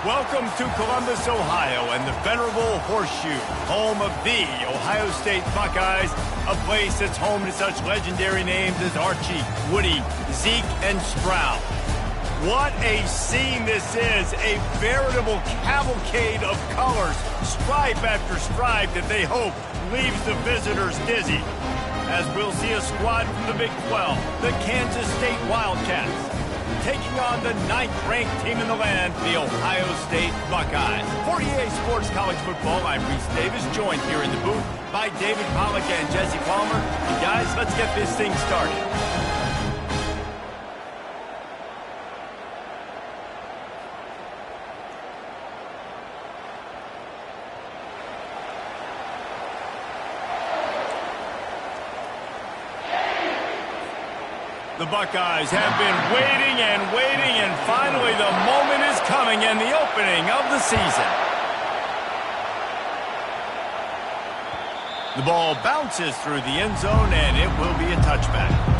Welcome to Columbus, Ohio, and the venerable Horseshoe, home of the Ohio State Buckeyes, a place that's home to such legendary names as Archie, Woody, Zeke, and Stroud. What a scene this is, a veritable cavalcade of colors, stripe after stripe that they hope leaves the visitors dizzy. As we'll see a squad from the Big 12, the Kansas State Wildcats, taking on the 9th-ranked team in the land, the Ohio State Buckeyes. For EA Sports College Football, I'm Reese Davis, joined here in the booth by David Pollack and Jesse Palmer. And guys, let's get this thing started. The Buckeyes have been waiting, and finally the moment is coming and the opening of the season. The ball bounces through the end zone, and it will be a touchback.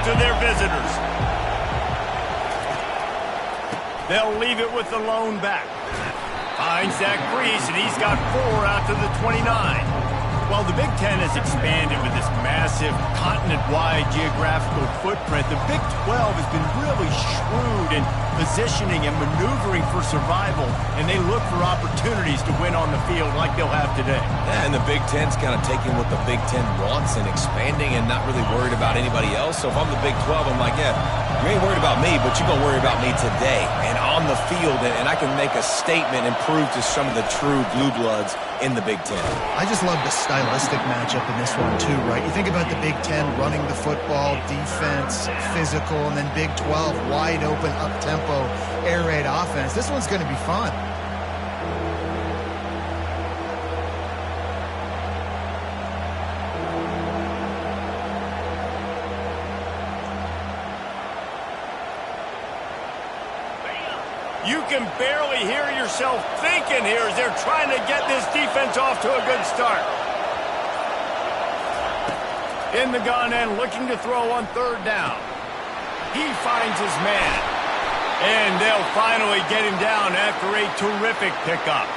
To their visitors. They'll leave it with the lone back. Finds Zach Brees, and he's got 4 out to the 29. While the Big Ten has expanded with this massive continent-wide geographical footprint, the Big 12 has been really shrewd in positioning and maneuvering for survival, and they look for opportunities to win on the field like they'll have today. Yeah, and the Big Ten's kind of taking what the Big Ten wants and expanding and not really worried about anybody else. So if I'm the Big 12, I'm like, yeah, you ain't worried about me, but you're going to worry about me today and on the field, and I can make a statement and prove to some of the true blue bloods in the Big Ten. I just love the stylistic matchup in this one too, right? You think about the Big Ten running the football, defense, physical, and then Big 12 wide open, up-tempo, air raid offense. This one's going to be fun. You can barely hear yourself thinking here as they're trying to get this defense off to a good start. In the gun and looking to throw on 3rd down. He finds his man. And they'll finally get him down after a terrific pickup.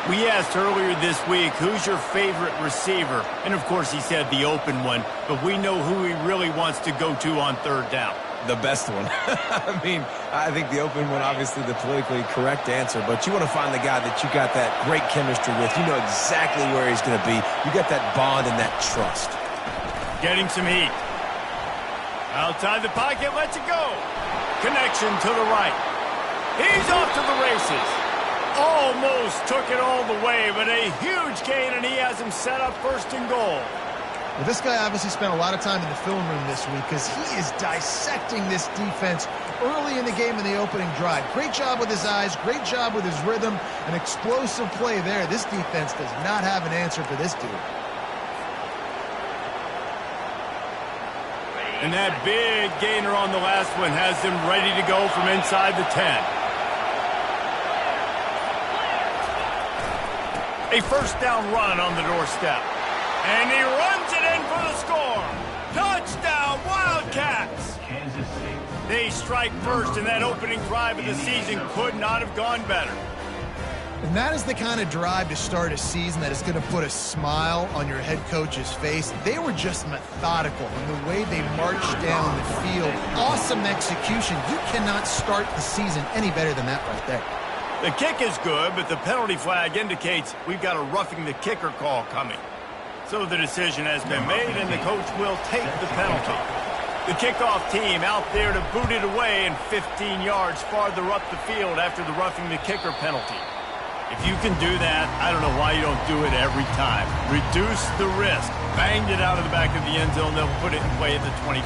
We asked earlier this week, who's your favorite receiver? And of course he said the open one, but we know who he really wants to go to on 3rd down. The best one. I mean, I think the open one, obviously the politically correct answer, but you want to find the guy that you got that great chemistry with. You know exactly where he's going to be. You got that bond and that trust. Getting some heat. Outside the pocket, lets it go. Connection to the right. He's off to the races. Almost took it all the way, but a huge gain, and he has him set up 1st and goal. Well, this guy obviously spent a lot of time in the film room this week because he is dissecting this defense early in the game in the opening drive. Great job with his eyes, great job with his rhythm, an explosive play there. This defense does not have an answer for this dude. And that big gainer on the last one has them ready to go from inside the 10. A 1st down run on the doorstep. And he runs it in for the score! Touchdown, Wildcats! They strike first, and that opening drive of the season could not have gone better. And that is the kind of drive to start a season that is going to put a smile on your head coach's face. They were just methodical in the way they marched down the field. Awesome execution. You cannot start the season any better than that right there. The kick is good, but the penalty flag indicates we've got a roughing the kicker call coming. So the decision has been made, and the coach will take the penalty. The kickoff team out there to boot it away and 15 yards farther up the field after the roughing the kicker penalty. If you can do that, I don't know why you don't do it every time. Reduce the risk. Banged it out of the back of the end zone. They'll put it in play at the 25.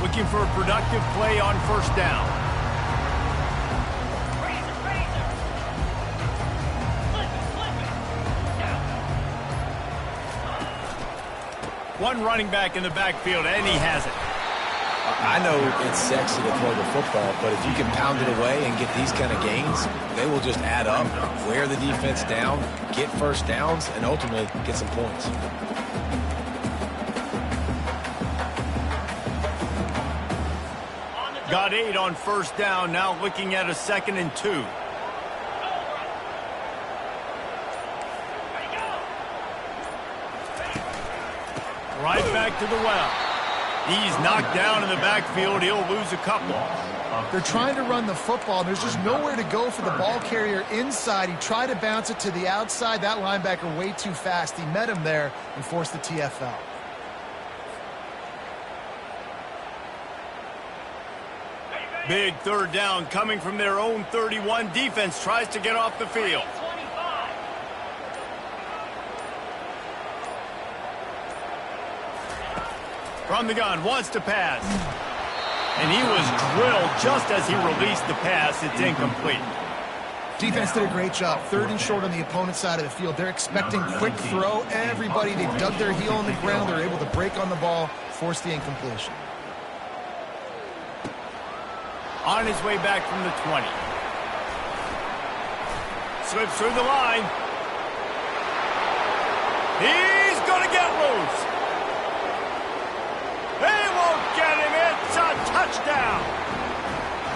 Looking for a productive play on first down. One running back in the backfield, and he has it. I know it's sexy to throw the football, but if you can pound it away and get these kind of gains, they will just add up, wear the defense down, get first downs, and ultimately get some points. Got 8 on first down, now looking at a 2nd and 2. Right back to the well. He's knocked down in the backfield. He'll lose a couple. They're trying to run the football. There's just nowhere to go for the ball carrier inside. He tried to bounce it to the outside. That linebacker way too fast. He met him there and forced the TFL. Big third down coming from their own 31. Defense tries to get off the field. From the gun, wants to pass. And he was drilled just as he released the pass. It's incomplete. Defense did a great job. 3rd and short on the opponent's side of the field. They're expecting quick throw. Everybody, they dug their heel on the ground. They're able to break on the ball, force the incompletion. On his way back from the 20. Slips through the line. He's going to get loose. They won't get him. It's a touchdown.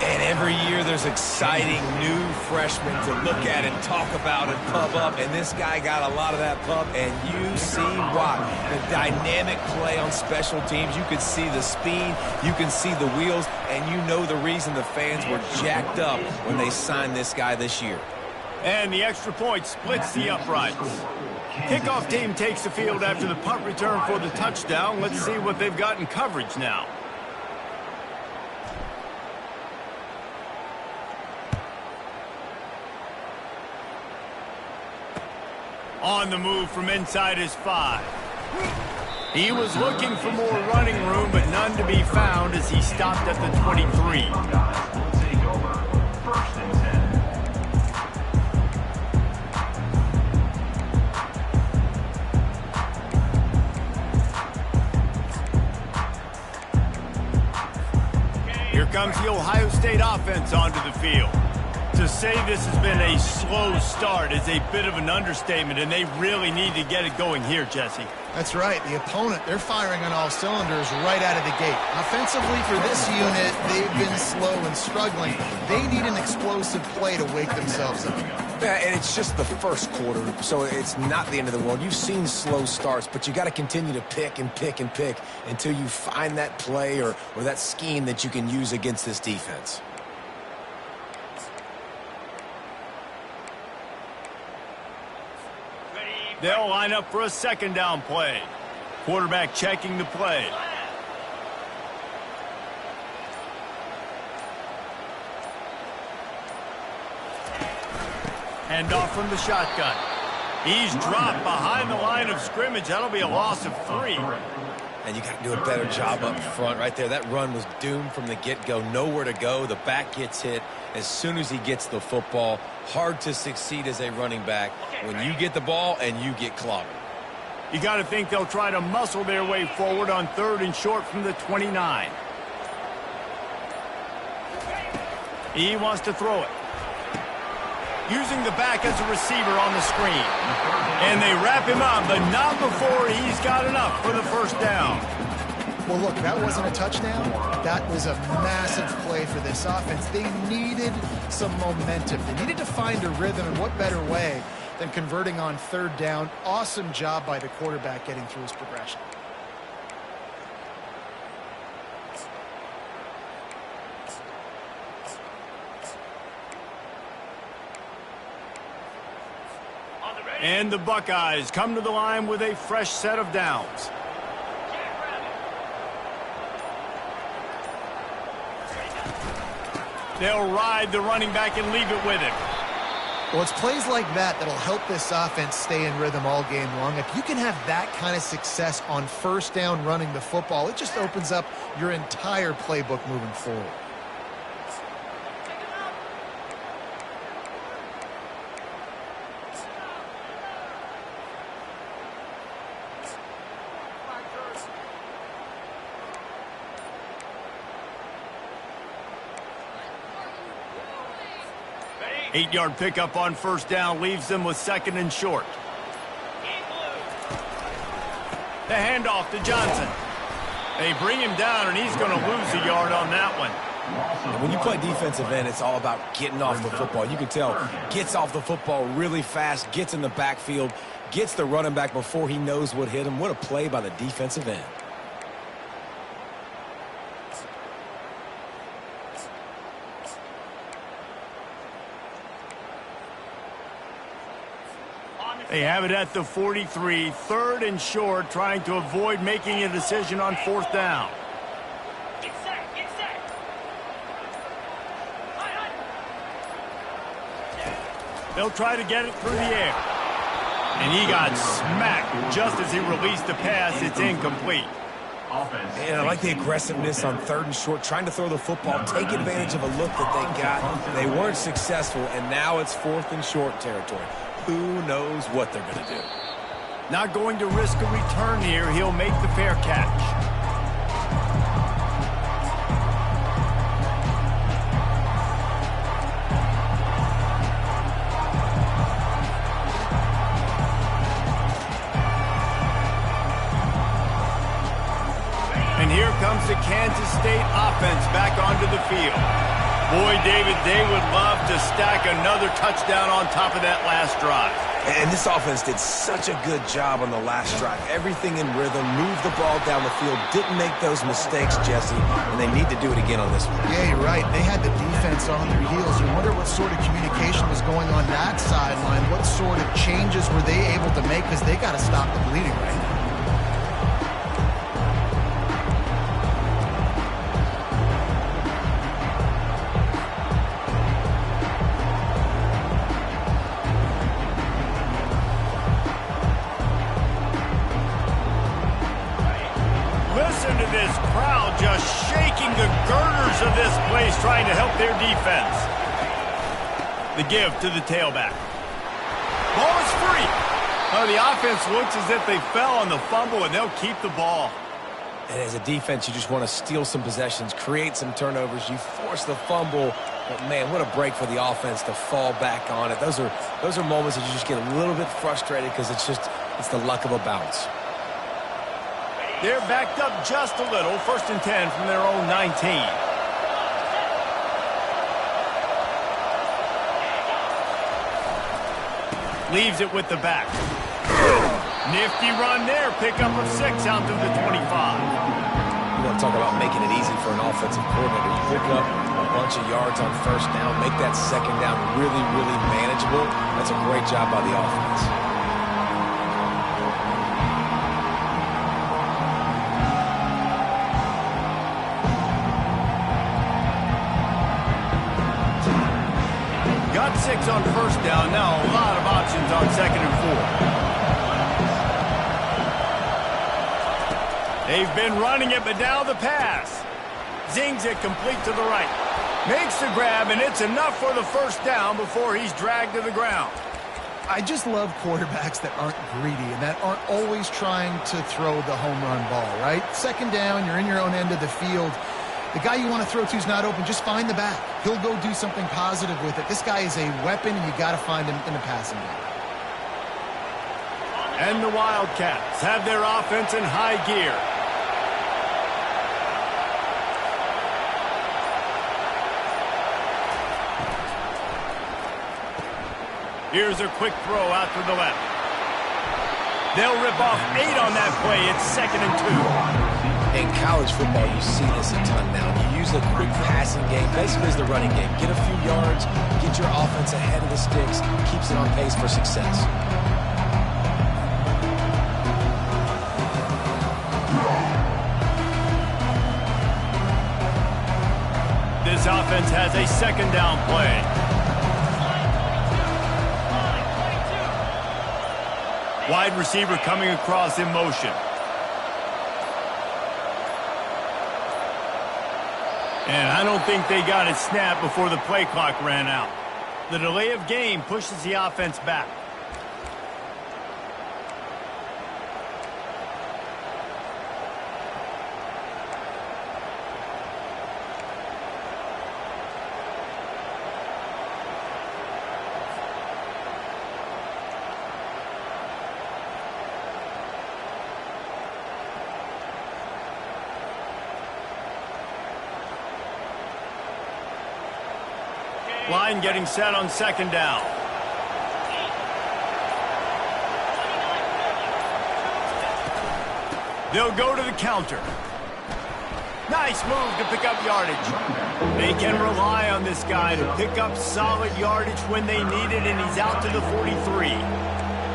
And every year there's exciting new freshmen to look at and talk about and pub up. And this guy got a lot of that pub, and you see why. The dynamic play on special teams. You can see the speed. You can see the wheels. And you know the reason the fans were jacked up when they signed this guy this year. And the extra point splits the uprights. Kickoff team takes the field after the punt return for the touchdown. Let's see what they've got in coverage now. On the move from inside his 5. He was looking for more running room, but none to be found as he stopped at the 23. Will take over 1st and 10. Here comes the Ohio State offense onto the field. To say this has been a slow start is a bit of an understatement, and they really need to get it going here, Jesse. That's right. The opponent, they're firing on all cylinders right out of the gate. Offensively for this unit, they've been slow and struggling. They need an explosive play to wake themselves up. Yeah, and it's just the first quarter, so it's not the end of the world. You've seen slow starts, but you got to continue to pick and pick and pick until you find that play or that scheme that you can use against this defense. They'll line up for a 2nd down play. Quarterback checking the play. Hand off from the shotgun. He's dropped behind the line of scrimmage. That'll be a loss of 3. And you got to do a better job up front right there. That run was doomed from the get-go. Nowhere to go. The back gets hit as soon as he gets the football. Hard to succeed as a running back when you get the ball and you get clobbered. You got to think they'll try to muscle their way forward on 3rd and short from the 29. He wants to throw it. Using the back as a receiver on the screen. And they wrap him up, but not before he's got enough for the first down. Well, look, that wasn't a touchdown. That was a massive play for this offense. They needed some momentum. They needed to find a rhythm, and what better way than converting on third down. Awesome job by the quarterback getting through his progression. And the Buckeyes come to the line with a fresh set of downs. They'll ride the running back and leave it with him. Well, it's plays like that that'll help this offense stay in rhythm all game long. If you can have that kind of success on first down running the football, it just opens up your entire playbook moving forward. Eight-yard pickup on first down leaves them with second and short. The handoff to Johnson. They bring him down, and he's going to lose a yard on that one. And when you play defensive end, it's all about getting off the football. You can tell, gets off the football really fast, gets in the backfield, gets the running back before he knows what hit him. What a play by the defensive end. They have it at the 43, third and short, trying to avoid making a decision on fourth down. Get set, get set. They'll try to get it through the air. And he got smacked just as he released the pass. It's incomplete. And I like the aggressiveness on third and short, trying to throw the football, take advantage of a look that they got. They weren't successful, and now it's fourth and short territory. Who knows what they're going to do? Not going to risk a return here. He'll make the fair catch. And here comes the Kansas State offense back onto the field. Boy, David, they would love to stack another touchdown on top of that last drive. And this offense did such a good job on the last drive. Everything in rhythm, moved the ball down the field, didn't make those mistakes, Jesse, and they need to do it again on this one. Yeah, you're right. They had the defense on their heels. You wonder what sort of communication was going on that sideline. What sort of changes were they able to make, because they got to stop the bleeding right now. Listen to this crowd just shaking the girders of this place, trying to help their defense. The give to the tailback. Ball is free. Oh, the offense looks as if they fell on the fumble, and they'll keep the ball. And as a defense, you just want to steal some possessions, create some turnovers. You force the fumble, but man, what a break for the offense to fall back on it. Those are moments that you just get a little bit frustrated because it's the luck of a bounce. They're backed up just a little. First and 10 from their own 19. Leaves it with the back. Nifty run there. Pickup of 6 out to the 25. You want to talk about making it easy for an offensive coordinator. You pick up a bunch of yards on first down, make that second down really, really manageable. That's a great job by the offense. Got 6 on first down. Now a lot of options on second and 4. They've been running it, but now the pass. Zings it complete to the right. Makes the grab, and it's enough for the first down before he's dragged to the ground. I just love quarterbacks that aren't greedy and that aren't always trying to throw the home run ball, right? Second down, you're in your own end of the field. The guy you want to throw to is not open. Just find the back. He'll go do something positive with it. This guy is a weapon, and you got to find him in the passing game. And the Wildcats have their offense in high gear. Here's a quick throw out to the left. They'll rip off 8 on that play. It's 2nd and 2. In college football, you see this a ton now. You use a quick passing game, basically as the running game. Get a few yards, get your offense ahead of the sticks, keeps it on pace for success. This offense has a 2nd down play. Wide receiver coming across in motion. And I don't think they got it snapped before the play clock ran out. The delay of game pushes the offense back. Line getting set on 2nd down. They'll go to the counter. Nice move to pick up yardage. They can rely on this guy to pick up solid yardage when they need it, and he's out to the 43.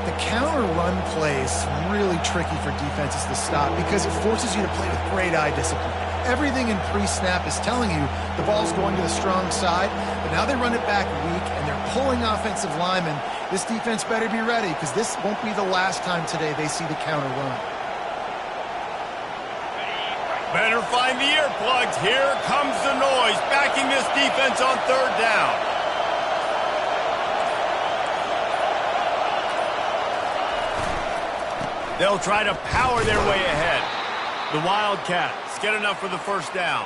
The counter run play is really tricky for defenses to stop because it forces you to play with great eye discipline. Everything in pre-snap is telling you the ball's going to the strong side, but now they run it back weak, and they're pulling offensive linemen. This defense better be ready because this won't be the last time today they see the counter run. Better find the earplugs. Here comes the noise, backing this defense on 3rd down. They'll try to power their way ahead. The Wildcats get enough for the 1st down.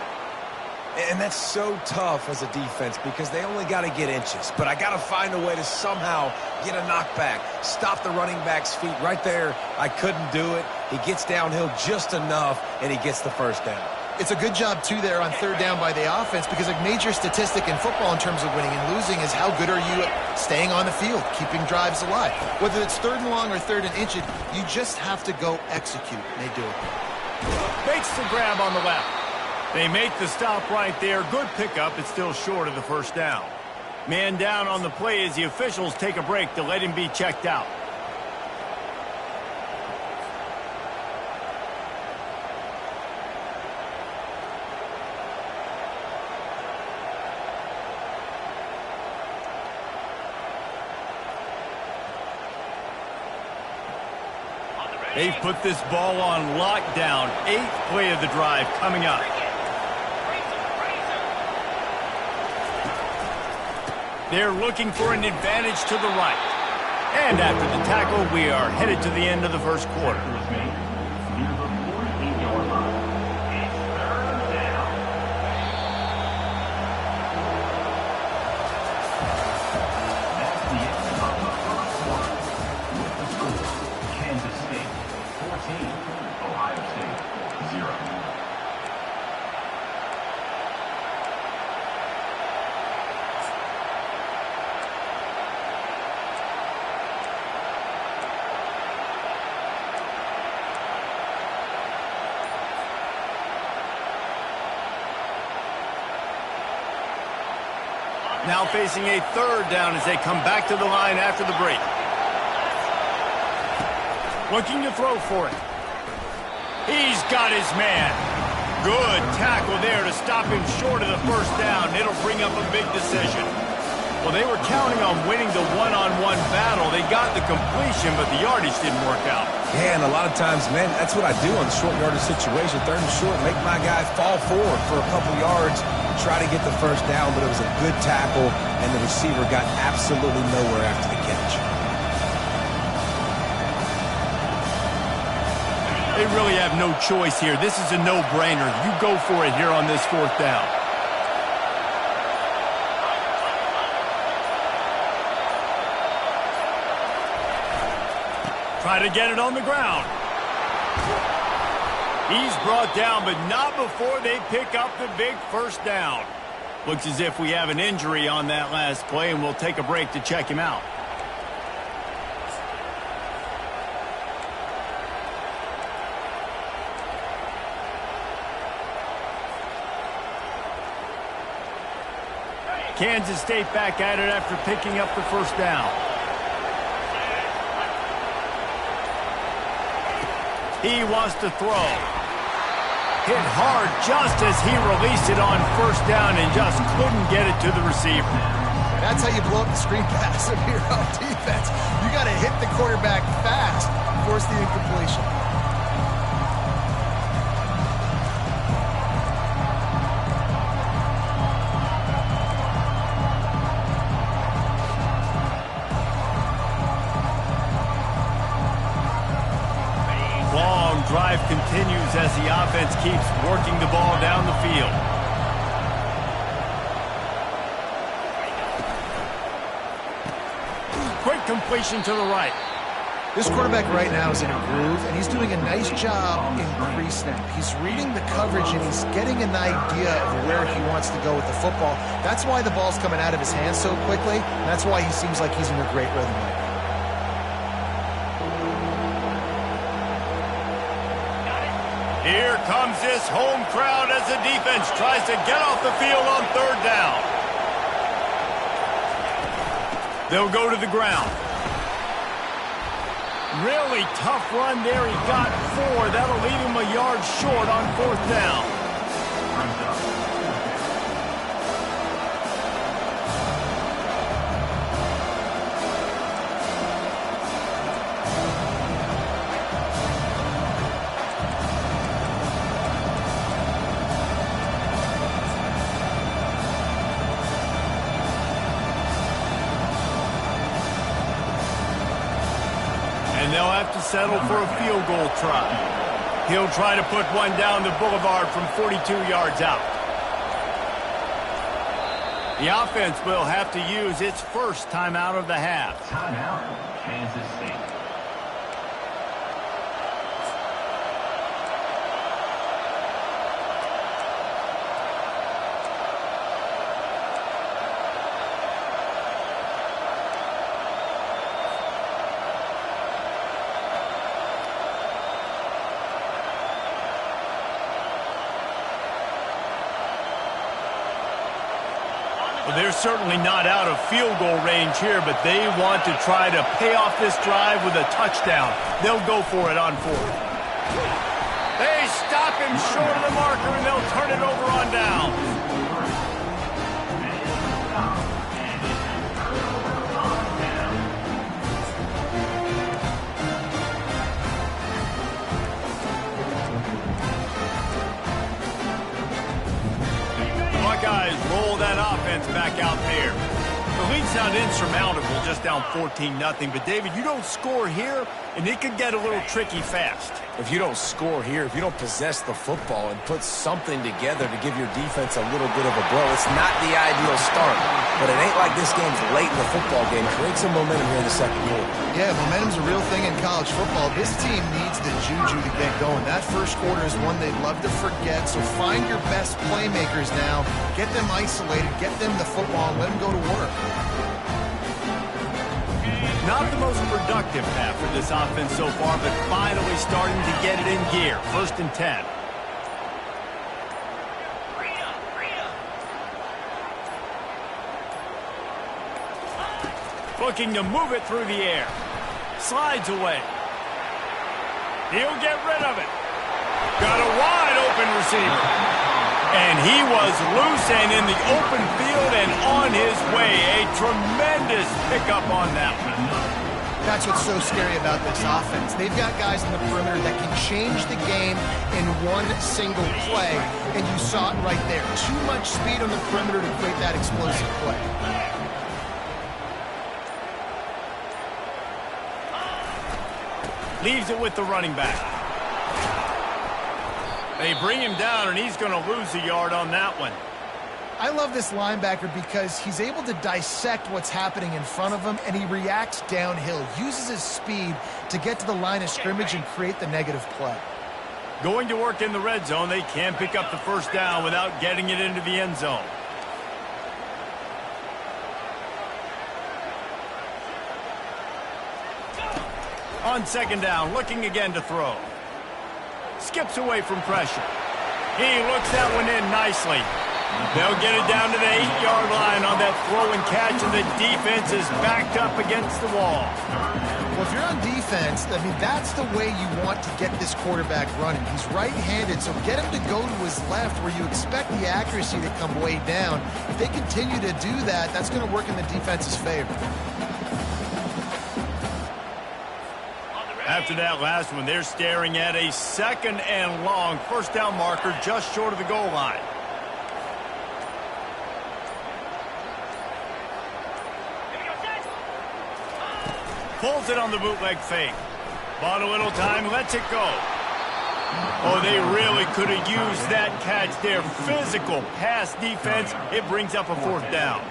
And that's so tough as a defense because they only got to get inches. But I got to find a way to somehow get a knockback, stop the running back's feet. Right there, I couldn't do it. He gets downhill just enough, and he gets the 1st down. It's a good job, too, there on 3rd down by the offense because a major statistic in football in terms of winning and losing is how good are you at staying on the field, keeping drives alive. Whether it's 3rd and long or 3rd and inches, you just have to go execute, and they do it. Makes the grab on the left. They make the stop right there. Good pickup. It's still short of the 1st down. Man down on the play as the officials take a break to let him be checked out. They've put this ball on lockdown. 8th play of the drive coming up. They're looking for an advantage to the right. And after the tackle, we are headed to the end of the 1st quarter. Near the 48-yard line. It's 3rd down. That's the end of the 1st quarter. With the score, Kansas State 14, Ohio State 0. Now facing a 3rd down as they come back to the line after the break. Looking to throw for it. He's got his man. Good tackle there to stop him short of the 1st down. It'll bring up a big decision. Well, they were counting on winning the one-on-one battle. They got the completion, but the yardage didn't work out. Yeah, and a lot of times, man, that's what I do on the short yardage situation. 3rd and short, make my guy fall forward for a couple yards, try to get the 1st down, but it was a good tackle, and the receiver got absolutely nowhere after the catch. They really have no choice here. This is a no-brainer. You go for it here on this 4th down. Try to get it on the ground. He's brought down, but not before they pick up the big 1st down. Looks as if we have an injury on that last play, and we'll take a break to check him out. Kansas State back at it after picking up the 1st down. He wants to throw. Hit hard just as he released it on 1st down and just couldn't get it to the receiver. That's how you blow up the screen pass if you're on defense. You got to hit the quarterback fast, force the incompletion. Drive continues as the offense keeps working the ball down the field. Quick completion to the right. This quarterback right now is in a groove, and he's doing a nice job in pre-snap. He's reading the coverage, and he's getting an idea of where he wants to go with the football. That's why the ball's coming out of his hands so quickly, and that's why he seems like he's in a great rhythm right now. Here comes this home crowd as the defense tries to get off the field on 3rd down. They'll go to the ground. Really tough run there. He got 4. That'll leave him a yard short on 4th down. And they'll have to settle for a field goal try. He'll try to put one down the boulevard from 42 yards out. The offense will have to use its 1st timeout of the half. Timeout, Kansas State. Well, they're certainly not out of field goal range here, but they want to try to pay off this drive with a touchdown. They'll go for it on 4th. They stop him short of the marker, and they'll turn it over on down. Buckeyes roll that offense back out there. The lead's not insurmountable, just down 14-0. But, David, you don't score here, and it could get a little tricky fast. If you don't score here, if you don't possess the football and put something together to give your defense a little bit of a blow, it's not the ideal start. But it ain't like this game's late in the football game. Create some momentum here in the 2nd quarter. Yeah, momentum's a real thing in college football. This team needs the juju to get going. That 1st quarter is one they'd love to forget, so find your best playmakers now. Get them isolated, get them the football, and let them go to work. Not the most productive half for this offense so far, but finally starting to get it in gear. 1st and 10. Looking to move it through the air. Slides away. He'll get rid of it. Got a wide open receiver. And he was loose and in the open field and on his way. A tremendous pickup on that one. That's what's so scary about this offense. They've got guys in the perimeter that can change the game in one single play, and you saw it right there. Too much speed on the perimeter to create that explosive play. Leaves it with the running back. They bring him down, and he's going to lose a yard on that one. I love this linebacker because he's able to dissect what's happening in front of him, and he reacts downhill, uses his speed to get to the line of scrimmage and create the negative play. Going to work in the red zone, they can't pick up the first down without getting it into the end zone. On second down, looking again to throw. Skips away from pressure. He looks that one in nicely. They'll get it down to the 8-yard line on that throw and catch, and the defense is backed up against the wall. Well, if you're on defense, I mean, that's the way you want to get this quarterback running. He's right-handed, so get him to go to his left where you expect the accuracy to come way down. If they continue to do that, that's going to work in the defense's favor. After that last one, they're staring at a second and long first down marker just short of the goal line. Pulls it on the bootleg fake. Bought a little time, lets it go. Oh, they really could have used that catch there. Physical pass defense. It brings up a fourth down.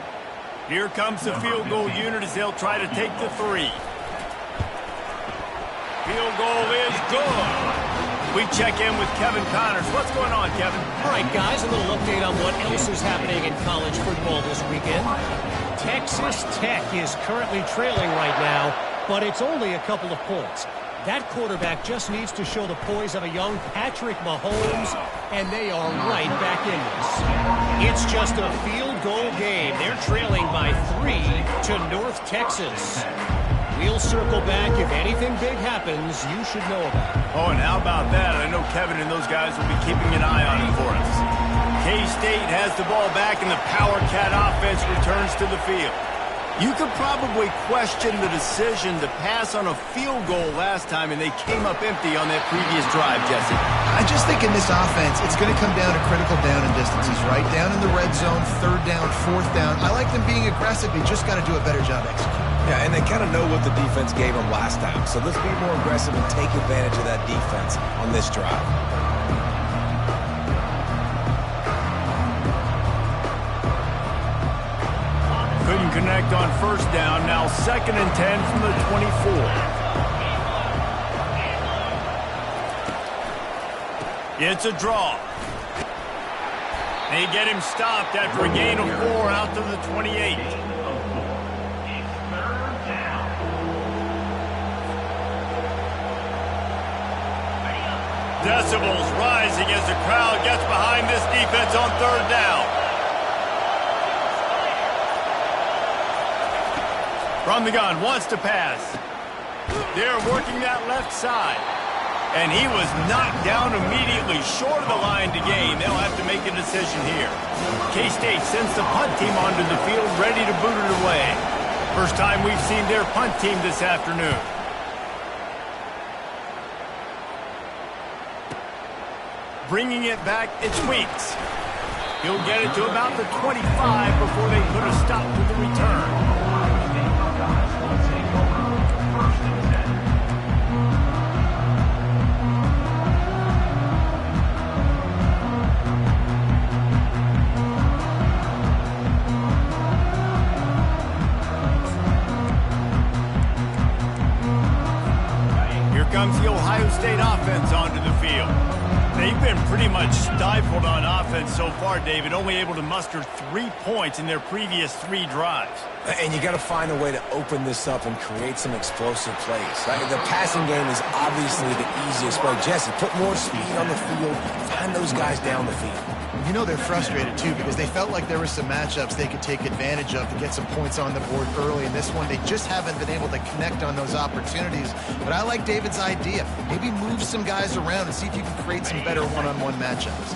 Here comes the field goal unit as they'll try to take the 3. Field goal is good. We check in with Kevin Connors. What's going on, Kevin? All right, guys, a little update on what else is happening in college football this weekend. Texas Tech is currently trailing right now, but it's only a couple of points. That quarterback just needs to show the poise of a young Patrick Mahomes, and they are right back in this. It's just a field goal game. They're trailing by 3 to North Texas. We'll circle back. If anything big happens, you should know about it. Oh, and how about that? I know Kevin and those guys will be keeping an eye on it for us. K-State has the ball back, and the Power Cat offense returns to the field. You could probably question the decision to pass on a field goal last time, and they came up empty on that previous drive, Jesse. I just think in this offense, it's going to come down to critical down and distances, right? Down in the red zone, third down, fourth down. I like them being aggressive. They just got to do a better job executing. Yeah, and they kind of know what the defense gave them last time. So let's be more aggressive and take advantage of that defense on this drive. Couldn't connect on first down. Now 2nd and 10 from the 24. It's a draw. They get him stopped after a gain of 4 out to the 28. Decibels rising as the crowd gets behind this defense on third down. From the gun, wants to pass. They're working that left side. And he was knocked down immediately short of the line to gain. They'll have to make a decision here. K-State sends the punt team onto the field, ready to boot it away. First time we've seen their punt team this afternoon. Bringing it back, it's Weeks. He'll get it to about the 25 before they put a stop to the return. Here comes the Ohio State offense onto the field. They've been pretty much stifled on offense so far, David, only able to muster 3 points in their previous 3 drives. And you got to find a way to open this up and create some explosive plays. The passing game is obviously the easiest way. Jesse, put more speed on the field, find those guys down the field. You know they're frustrated, too, because they felt like there were some matchups they could take advantage of to get some points on the board early. In this one, they just haven't been able to connect on those opportunities. But I like David's idea. Maybe move some guys around and see if you can create some better one-on-one matchups.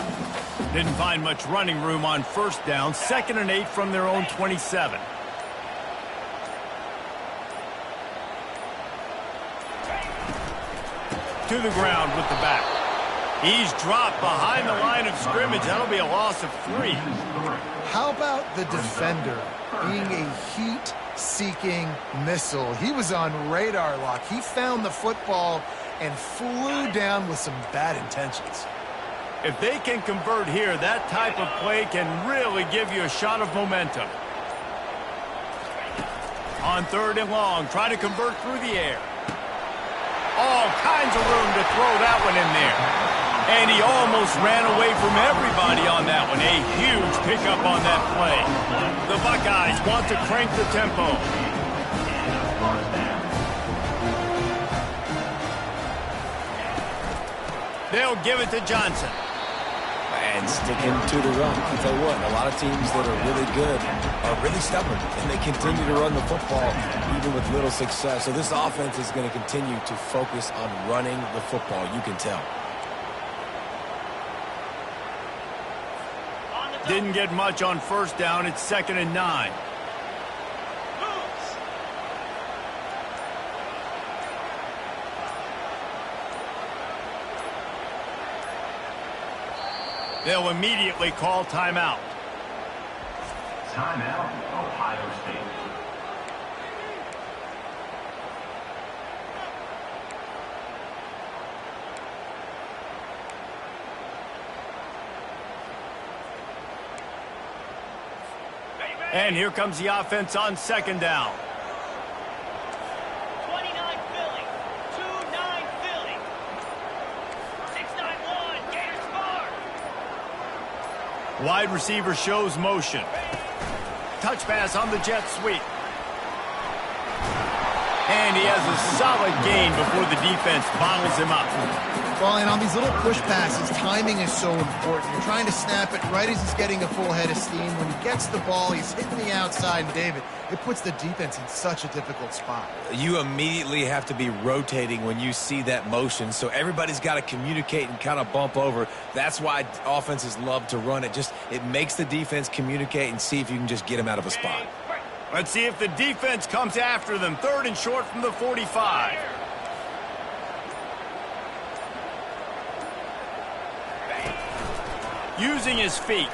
Didn't find much running room on first down. 2nd and 8 from their own 27. To the ground with the back. He's dropped behind the line of scrimmage. That'll be a loss of 3. How about the defender being a heat seeking missile. He was on radar lock. He found the football and flew down with some bad intentions. If they can convert here, that type of play can really give you a shot of momentum. On 3rd and long, try to convert through the air. All kinds of room to throw that one in there. And he almost ran away from everybody on that one. A huge pickup on that play. The Buckeyes want to crank the tempo. They'll give it to Johnson. And sticking to the run. I'll tell you what, a lot of teams that are really good are really stubborn, and they continue to run the football even with little success. So this offense is going to continue to focus on running the football. You can tell. Didn't get much on 1st down. It's 2nd and 9. They'll immediately call timeout. Timeout, Ohio State. And here comes the offense on 2nd down. 29 Philly. 2-9 Philly. 6-9-1. Gators score. Wide receiver shows motion. Touch pass on the jet sweep. And he has a solid gain before the defense bottles him up. Well, and on these little push passes, timing is so important. You're trying to snap it right as he's getting a full head of steam. When he gets the ball, he's hitting the outside, and David, it puts the defense in such a difficult spot. You immediately have to be rotating when you see that motion, so everybody's got to communicate and kind of bump over. That's why offenses love to run it. It makes the defense communicate and see if you can just get them out of a spot. Let's see if the defense comes after them. 3rd and short from the 45. Using his feet.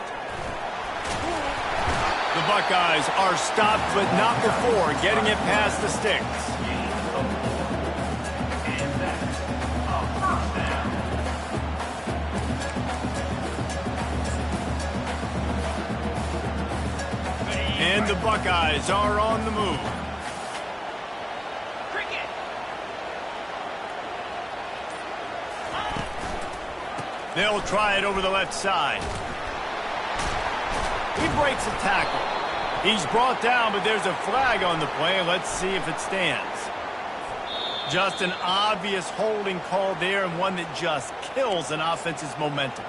The Buckeyes are stopped, but not before getting it past the sticks. And the Buckeyes are on the move. Cricket. They'll try it over the left side. He breaks a tackle. He's brought down, but there's a flag on the play. Let's see if it stands. Just an obvious holding call there, and one that just kills an offense's momentum.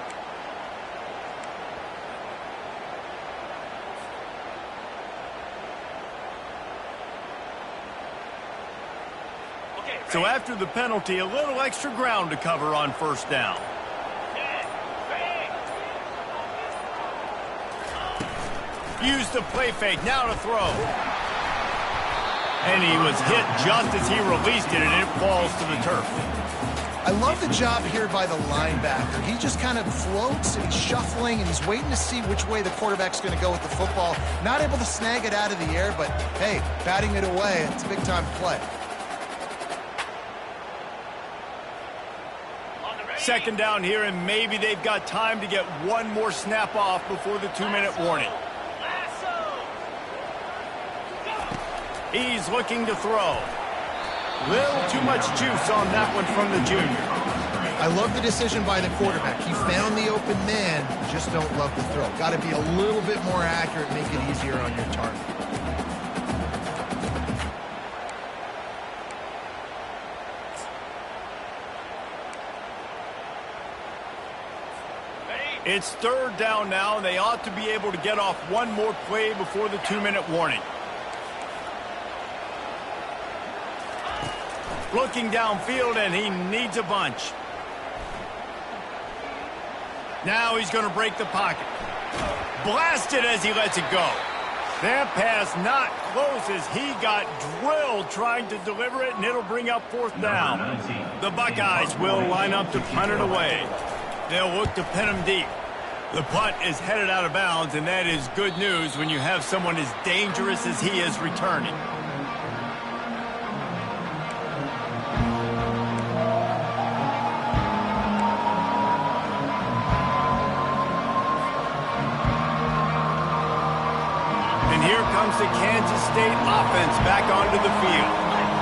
So after the penalty, a little extra ground to cover on 1st down. Use the play fake, now to throw. And he was hit just as he released it, and it falls to the turf. I love the job here by the linebacker. He just kind of floats, and he's shuffling, and he's waiting to see which way the quarterback's going to go with the football. Not able to snag it out of the air, but, hey, batting it away, it's a big-time play. 2nd down here, and maybe they've got time to get one more snap off before the 2-minute warning. He's looking to throw. Little too much juice on that one from the junior. I love the decision by the quarterback. He found the open man, just don't love the throw. Got to be a little bit more accurate, make it easier on your target. It's 3rd down now, and they ought to be able to get off one more play before the 2-minute warning. Looking downfield, and he needs a bunch. Now he's going to break the pocket. Blasted as he lets it go. That pass not close as he got drilled trying to deliver it, and it'll bring up 4th down. The Buckeyes will line up to punt it away. They'll look to pin him deep. The punt is headed out of bounds, and that is good news when you have someone as dangerous as he is returning. And here comes the Kansas State offense back onto the field.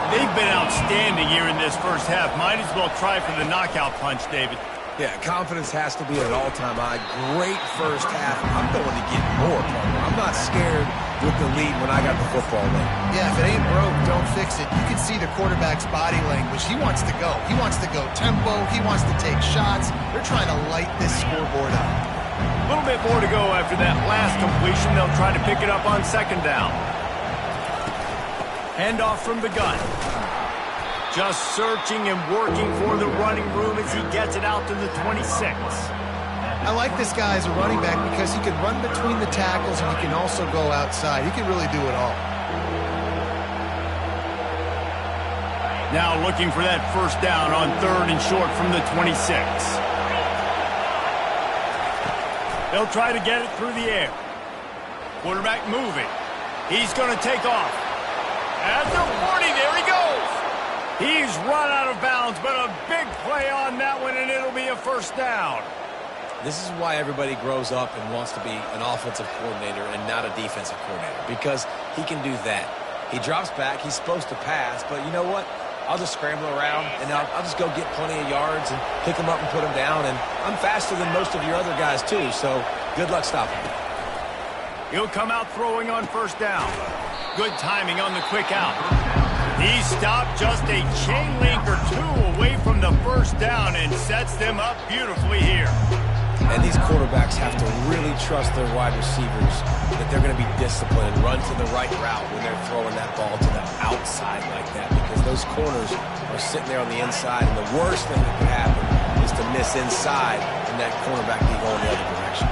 They've been outstanding here in this first half. Might as well try for the knockout punch, David. Yeah, confidence has to be at an all-time high. Great first half. I'm going to get more, partner. I'm not scared with the lead when I got the football in. Yeah, if it ain't broke, don't fix it. You can see the quarterback's body language. He wants to go. He wants to go tempo. He wants to take shots. They're trying to light this scoreboard up. A little bit more to go after that last completion. They'll try to pick it up on second down. Handoff from the gun. Just searching and working for the running room as he gets it out to the 26. I like this guy as a running back because he can run between the tackles and he can also go outside. He can really do it all. Now looking for that first down on 3rd and short from the 26. They'll try to get it through the air. Quarterback moving. He's going to take off. At the 40, there he goes. He's run out of bounds, but a big play on that one, and it'll be a first down. This is why everybody grows up and wants to be an offensive coordinator and not a defensive coordinator, because he can do that. He drops back. He's supposed to pass, but you know what? I'll just scramble around, and I'll just go get plenty of yards and pick him up and put him down, and I'm faster than most of your other guys, too, so good luck stopping him. He'll come out throwing on first down. Good timing on the quick out. He stopped just a chain link or two away from the first down and sets them up beautifully here. And these quarterbacks have to really trust their wide receivers that they're going to be disciplined and run to the right route when they're throwing that ball to the outside like that, because those corners are sitting there on the inside, and the worst thing that could happen is to miss inside and that cornerback be going the other direction.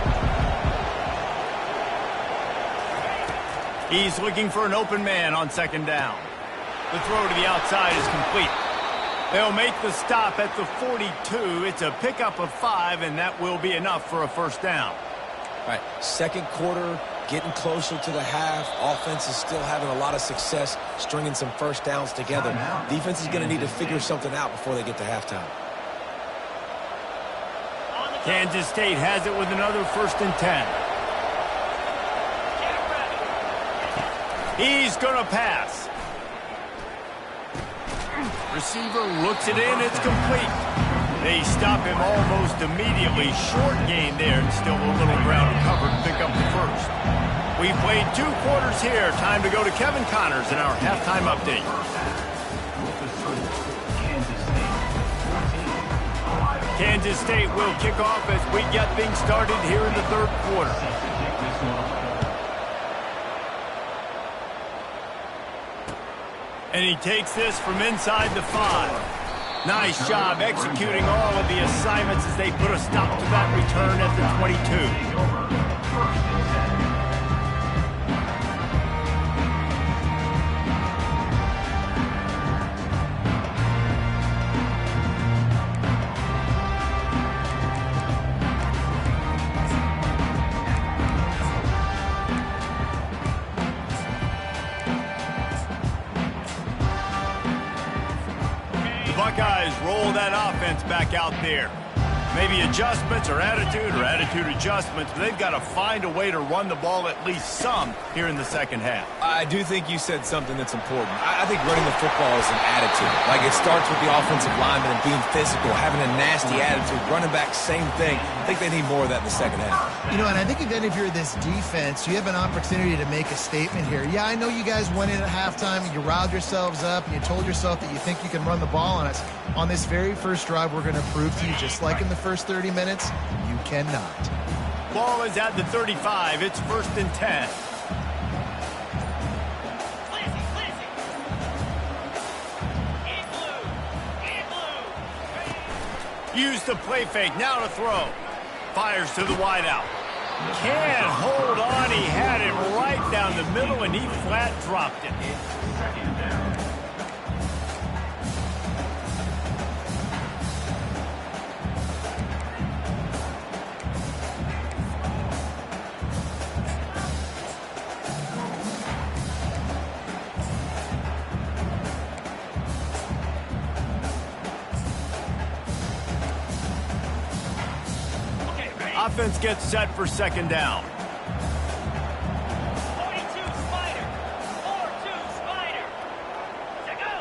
He's looking for an open man on second down. The throw to the outside is complete. They'll make the stop at the 42. It's a pickup of 5, and that will be enough for a first down. All right, second quarter, getting closer to the half. Offense is still having a lot of success stringing some first downs together. Defense is going to need to figure something out before they get to halftime. Kansas State has it with another 1st and 10. He's going to pass. Receiver looks it in. It's complete. They stop him almost immediately. Short gain there, and still a little ground to cover to pick up the first. We've played 2 quarters here. Time to go to Kevin Connors in our halftime update. Kansas State will kick off as we get things started here in the 3rd quarter. And he takes this from inside the 5. Nice job executing all of the assignments as they put a stop to that return at the 22. Buckeyes roll that offense back out there. Maybe adjustments or attitude adjustments, but they've got to find a way to run the ball at least some here in the second half. I do think you said something that's important. I think running the football is an attitude. Like, it starts with the offensive lineman and being physical, having a nasty attitude. Running back, same thing. I think they need more of that in the second half. You know, and I think then if you're this defense, you have an opportunity to make a statement here. Yeah, I know you guys went in at halftime and you riled yourselves up and you told yourself that you think you can run the ball on us. On this very first drive, we're going to prove to you, just like in the first 30 minutes, you cannot. Ball is at the 35. It's 1st and 10. Use the play fake. Now to throw. Fires to the wideout. Can't hold on. He had it right down the middle, and he flat dropped it. Offense gets set for second down. 42 Spider. 4-2 Spider. To go.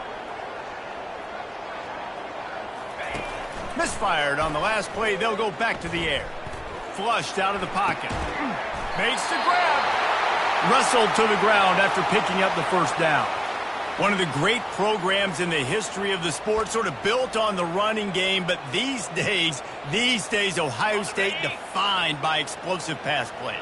Misfired on the last play. They'll go back to the air. Flushed out of the pocket. Makes the grab. Wrestled to the ground after picking up the first down. One of the great programs in the history of the sport, sort of built on the running game, but these days, Ohio State defined by explosive pass plays.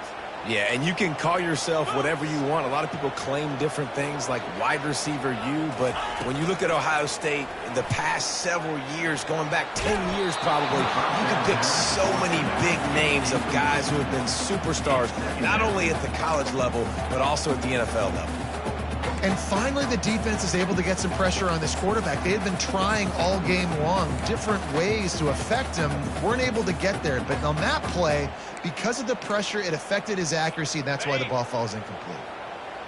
Yeah, and you can call yourself whatever you want. A lot of people claim different things like wide receiver U, but when you look at Ohio State in the past several years, going back 10 years probably, you can pick so many big names of guys who have been superstars, not only at the college level, but also at the NFL level. And finally, the defense is able to get some pressure on this quarterback. They had been trying all game long different ways to affect him, weren't able to get there. But on that play, because of the pressure, it affected his accuracy, and that's why the ball falls incomplete.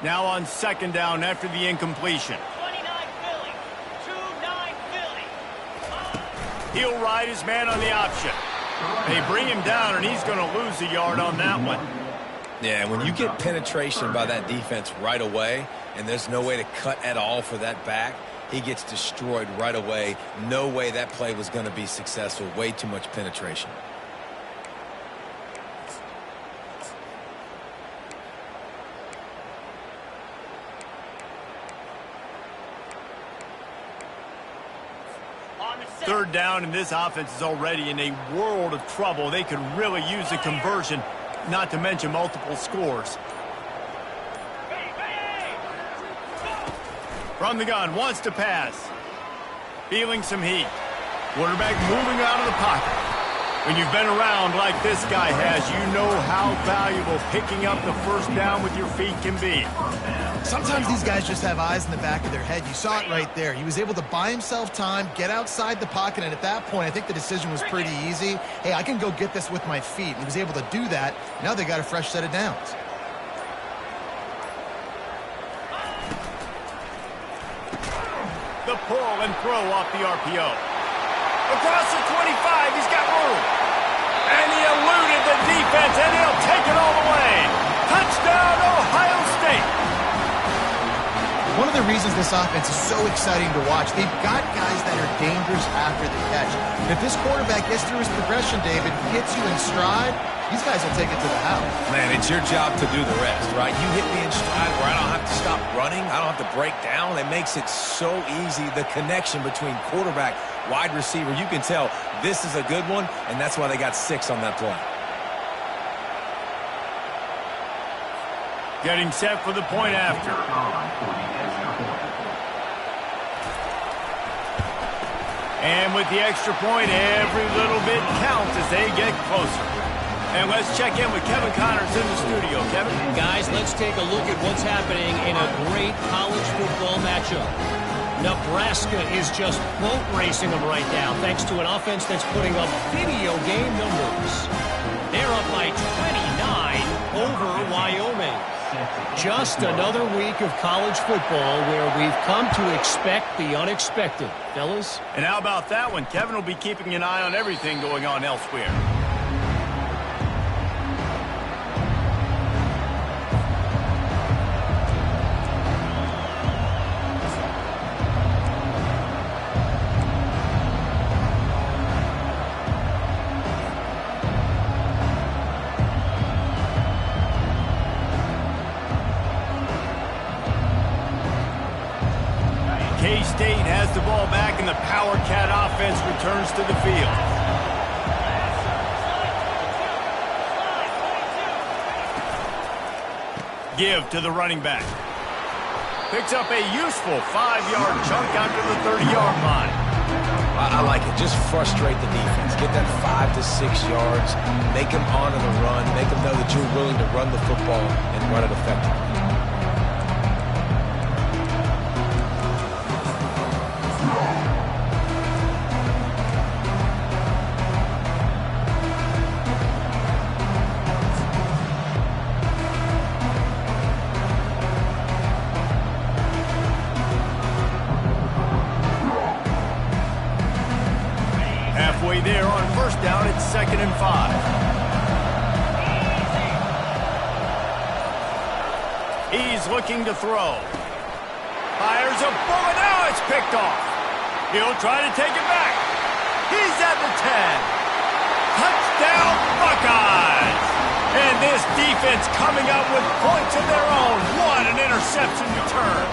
Now on second down after the incompletion. 29 Philly. 2-9 Philly. He'll ride his man on the option. They bring him down, and he's going to lose a yard on that one. Yeah, when you get penetration by that defense right away, and there's no way to cut at all for that back, he gets destroyed right away. No way that play was going to be successful. Way too much penetration. Third down, and this offense is already in a world of trouble. They could really use a conversion, not to mention multiple scores. From the gun, wants to pass. Feeling some heat. Quarterback moving out of the pocket. When you've been around like this guy has, you know how valuable picking up the first down with your feet can be. Sometimes these guys just have eyes in the back of their head. You saw it right there. He was able to buy himself time, get outside the pocket, and at that point, I think the decision was pretty easy. Hey, I can go get this with my feet. He was able to do that. Now they got a fresh set of downs. The pull and throw off the RPO. Across the 25, he's got room. And he eluded the defense, and he'll take it all the way. Touchdown, Ohio State. One of the reasons this offense is so exciting to watch, they've got guys that are dangerous after the catch. And if this quarterback gets through his progression, David, hits you in stride, these guys will take it to the house. Man, it's your job to do the rest, right? You hit me in stride where I don't have to stop running. I don't have to break down. It makes it so easy, the connection between quarterback, wide receiver. You can tell this is a good one, and that's why they got 6 on that play. Getting set for the point after. And with the extra point, every little bit counts as they get closer. And let's check in with Kevin Connors in the studio. Kevin? Guys, let's take a look at what's happening in a great college football matchup. Nebraska is just boat racing them right now, thanks to an offense that's putting up video game numbers. They're up by 29 over Wyoming. Just another week of college football where we've come to expect the unexpected. Fellas? And how about that one? Kevin will be keeping an eye on everything going on elsewhere. K-State has the ball back, and the Power Cat offense returns to the field. Give to the running back. Picks up a useful 5-yard chunk after the 30-yard line. I like it. Just frustrate the defense. Get that 5 to 6 yards. Make them honor the run. Make them know that you're willing to run the football and run it effectively. Halfway there on first down, it's 2nd and 5. He's looking to throw. Fires a bullet. Now it's picked off. He'll try to take it back. He's at the 10. Touchdown, Buckeyes! And this defense coming up with points of their own. What an interception return.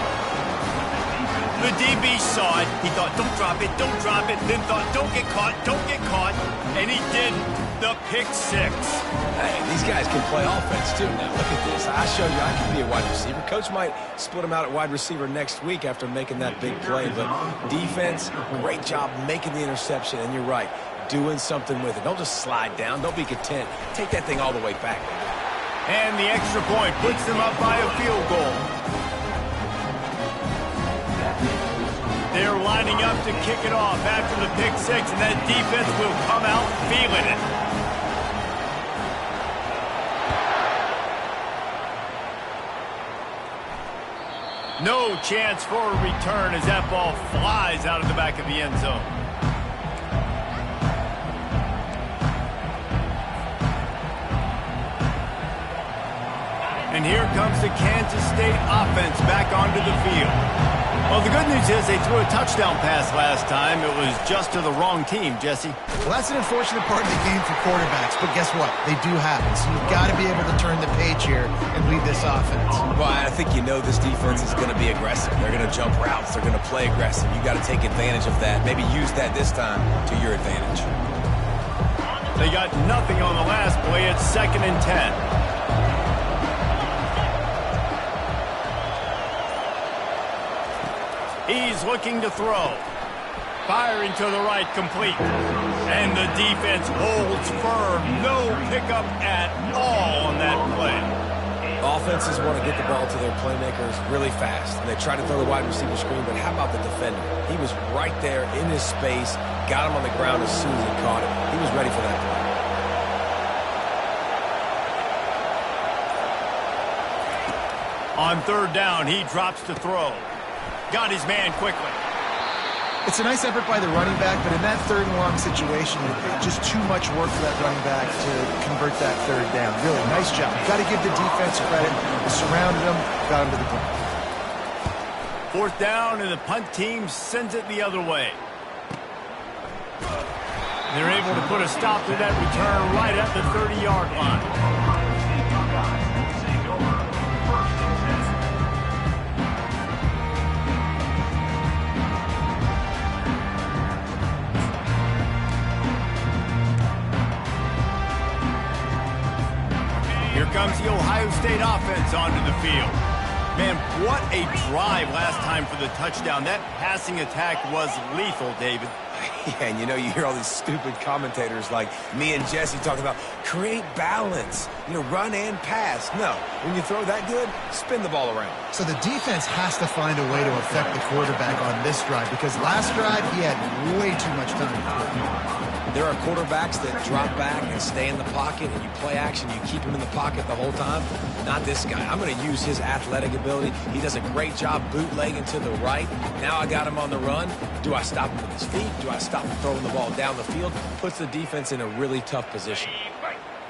The DB saw it. He thought, don't drop it, don't drop it. Then thought, don't get caught, don't get caught. And he didn't. The pick six. Hey, these guys can play offense, too. Now, look at this. I showed you I can be a wide receiver. Coach might split him out at wide receiver next week after making that big play. But defense, great job making the interception. And you're right, doing something with it. Don't just slide down. Don't be content. Take that thing all the way back. And the extra point puts them up by a field goal. They're lining up to kick it off after the pick six, and that defense will come out feeling it. No chance for a return as that ball flies out of the back of the end zone. And here comes the Kansas State offense back onto the field. Well, the good news is they threw a touchdown pass last time. It was just to the wrong team, Jesse. Well, that's an unfortunate part of the game for quarterbacks, but guess what? They do happen, so you've got to be able to turn the page here and lead this offense. Well, I think you know this defense is going to be aggressive. They're going to jump routes. They're going to play aggressive. You got to take advantage of that. Maybe use that this time to your advantage. They got nothing on the last play. It's 2nd and 10. He's looking to throw. Firing to the right, complete. And the defense holds firm. No pickup at all on that play. Offenses want to get the ball to their playmakers really fast. And they try to throw the wide receiver screen, but how about the defender? He was right there in his space, got him on the ground as soon as he caught it. He was ready for that play. On 3rd down, he drops to throw. Got his man quickly. It's a nice effort by the running back, but in that 3rd and long situation, just too much work for that running back to convert that 3rd down. Really, nice job. Got to give the defense credit. They surrounded him, got him to the ground. 4th down, and the punt team sends it the other way. They're able to put a stop to that return right at the 30-yard line. Here comes the Ohio State offense onto the field. Man, what a drive last time for the touchdown. That passing attack was lethal, David. Yeah, and you know, you hear all these stupid commentators like me and Jesse talking about create balance, run and pass. No, when you throw that good, spin the ball around. So the defense has to find a way to affect the quarterback on this drive because last drive he had way too much time. There are quarterbacks that drop back and stay in the pocket, and you play action, you keep him in the pocket the whole time. Not this guy. I'm going to use his athletic ability. He does a great job bootlegging to the right. Now I got him on the run. Do I stop him with his feet? Do I stop him throwing the ball down the field? Puts the defense in a really tough position.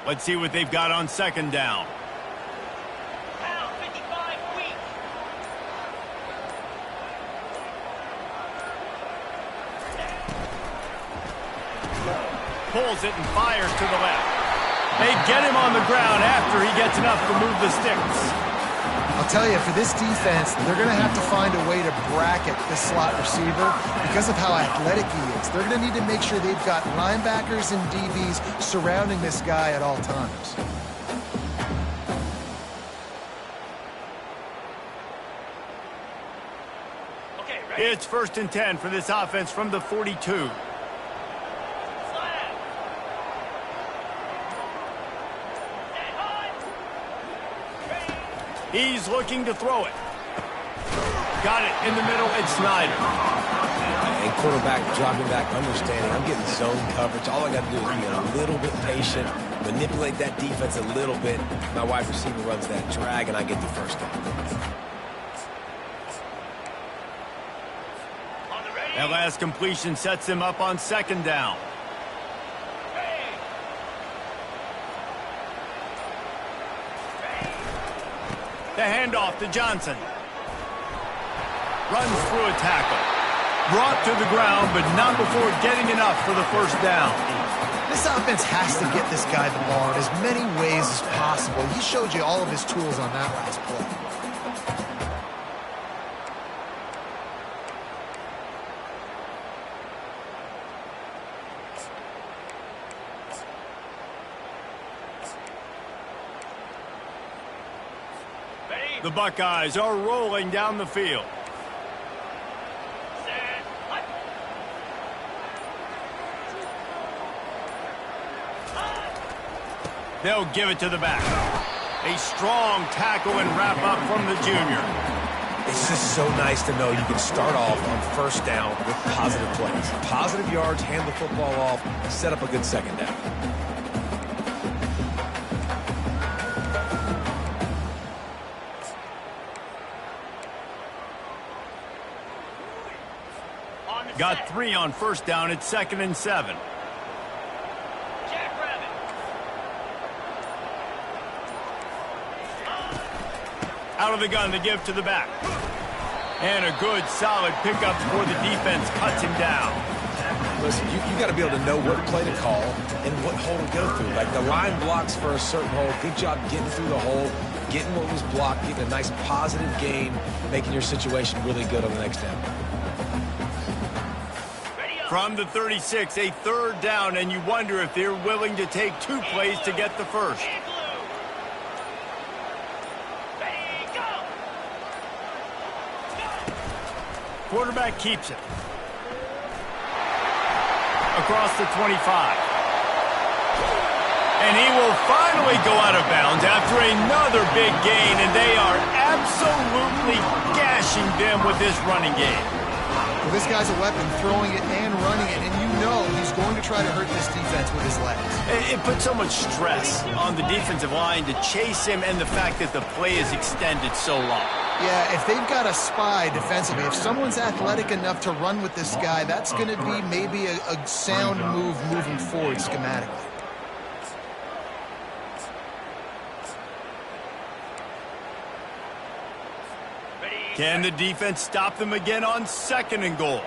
Let's see what they've got on 2nd down. Pound 55 weak. Pulls it and fires to the left. They get him on the ground after he gets enough to move the sticks. I'll tell you, for this defense, they're going to have to find a way to bracket this slot receiver because of how athletic he is. They're going to need to make sure they've got linebackers and DBs surrounding this guy at all times. Okay, ready? It's 1st and 10 for this offense from the 42. He's looking to throw it. Got it in the middle. It's Snyder. And quarterback dropping back, understanding. I'm getting zone coverage. All I got to do is be a little bit patient, manipulate that defense a little bit. My wide receiver runs that drag, and I get the 1st down. That last completion sets him up on 2nd down. The handoff to Johnson. Runs through a tackle. Brought to the ground, but not before getting enough for the first down. This offense has to get this guy the ball in as many ways as possible. He showed you all of his tools on that last play. The Buckeyes are rolling down the field. They'll give it to the back. A strong tackle and wrap up from the junior. It's just so nice to know you can start off on first down with positive plays. Positive yards, hand the football off, set up a good second down. Got 3 on first down. It's 2nd and 7. Out of the gun to give to the back. And a good, solid pickup before the defense cuts him down. Listen, you got to be able to know what play to call and what hole to go through. Like the line blocks for a certain hole. Good job getting through the hole, getting what was blocked, getting a nice positive gain, making your situation really good on the next down. From the 36, a 3rd down, and you wonder if they're willing to take 2 plays to get the first. Quarterback keeps it. Across the 25. And he will finally go out of bounds after another big gain, and they are absolutely gashing them with this running game. Well, this guy's a weapon, throwing it and running it, and you know he's going to try to hurt this defense with his legs. It puts so much stress on the defensive line to chase him, and the fact that the play is extended so long. Yeah, if they've got a spy defensively, if someone's athletic enough to run with this guy, that's going to be maybe a sound move moving forward schematically. Can the defense stop them again on 2nd and goal?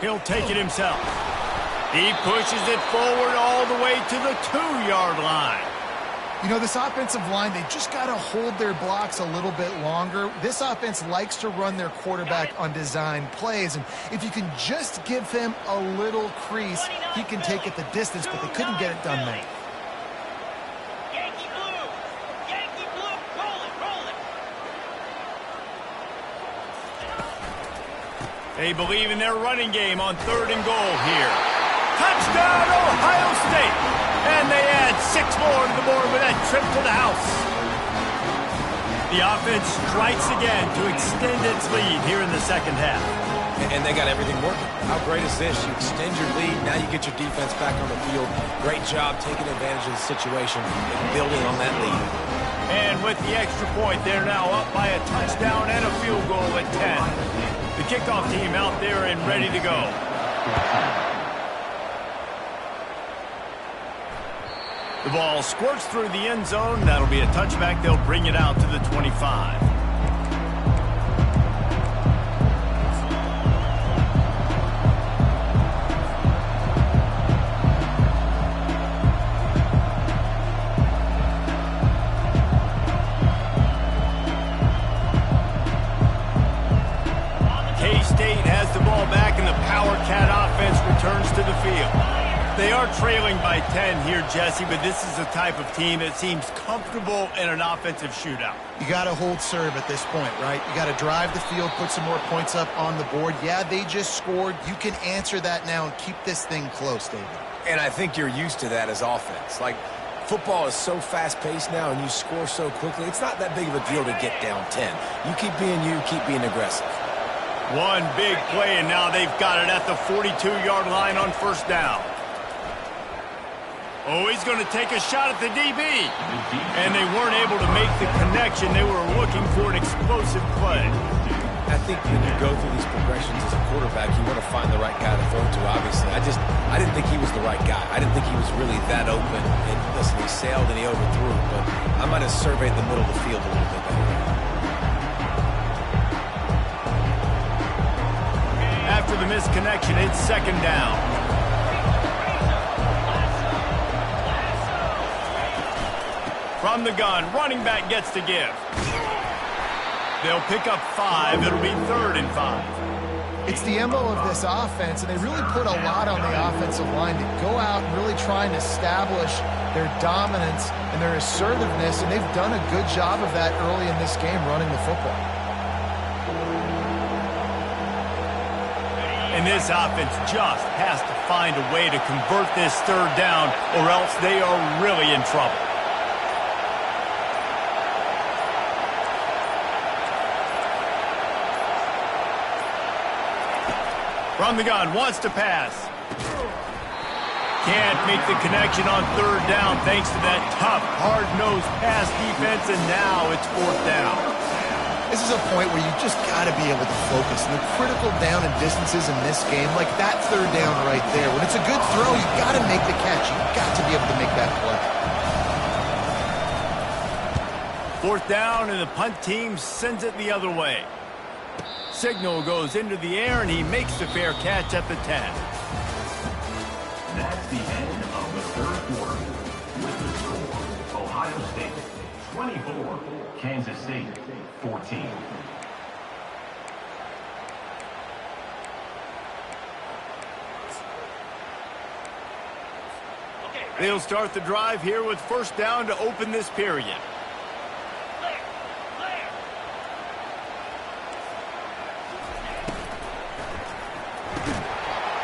He'll take it himself. He pushes it forward all the way to the 2-yard line. You know, this offensive line, they just got to hold their blocks a little bit longer. This offense likes to run their quarterback on design plays, and if you can just give him a little crease, he can take it the distance, but they couldn't get it done there. Yankee blue! Yankee blue! Roll it! Roll it! They believe in their running game on 3rd and goal here. Touchdown, Ohio State! And they add 6 more to the board with that trip to the house. The offense strikes again to extend its lead here in the 2nd half. And they got everything working. How great is this? You extend your lead, now you get your defense back on the field. Great job taking advantage of the situation and building on that lead. And with the extra point, they're now up by a touchdown and a field goal at 10. The kickoff team out there and ready to go. The ball squirts through the end zone. That'll be a touchback. They'll bring it out to the 25. K-State has the ball back, and the Power Cat offense returns to the field. They are trailing by 10 here, Jesse, but this is the type of team that seems comfortable in an offensive shootout. You got to hold serve at this point, right? You got to drive the field, put some more points up on the board. Yeah, they just scored. You can answer that now and keep this thing close, David. And I think you're used to that as offense. Like, football is so fast-paced now, and you score so quickly. It's not that big of a deal to get down 10. You keep being you, keep being aggressive. One big play, and now they've got it at the 42-yard line on 1st down. Oh, he's going to take a shot at the DB. And they weren't able to make the connection. They were looking for an explosive play. I think when you go through these progressions as a quarterback, you want to find the right guy to throw to, obviously. I didn't think he was the right guy. I didn't think he was really that open. And listen, he sailed and he overthrew, but I might have surveyed the middle of the field a little bit better. After the misconnection, it's second down. From the gun, running back gets to give. They'll pick up 5. It'll be 3rd and 5. It's the MO of this offense, and they really put a lot on the offensive line to go out and really try and establish their dominance and their assertiveness, and they've done a good job of that early in this game running the football. And this offense just has to find a way to convert this 3rd down, or else they are really in trouble. From the gun, wants to pass. Can't make the connection on 3rd down thanks to that tough, hard-nosed pass defense, and now it's 4th down. This is a point where you just got to be able to focus. And the critical down and distances in this game, like that 3rd down right there, when it's a good throw, you got to make the catch. You've got to be able to make that play. 4th down, and the punt team sends it the other way. Signal goes into the air, and he makes the fair catch at the 10. That's the end of the 3rd quarter. With the score, Ohio State 24, Kansas State 14. They'll start the drive here with 1st down to open this period.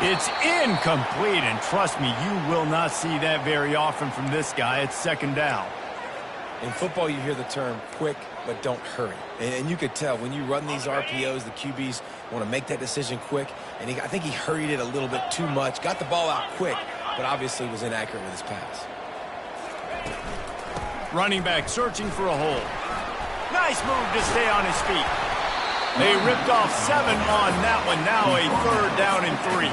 It's incomplete, and trust me, you will not see that very often from this guy. It's 2nd down. In football, you hear the term quick, but don't hurry. And you could tell when you run these RPOs, the QBs want to make that decision quick. And I think he hurried it a little bit too much, got the ball out quick, but obviously was inaccurate with his pass. Running back searching for a hole. Nice move to stay on his feet. They ripped off 7 on that one. Now a 3rd down and 3.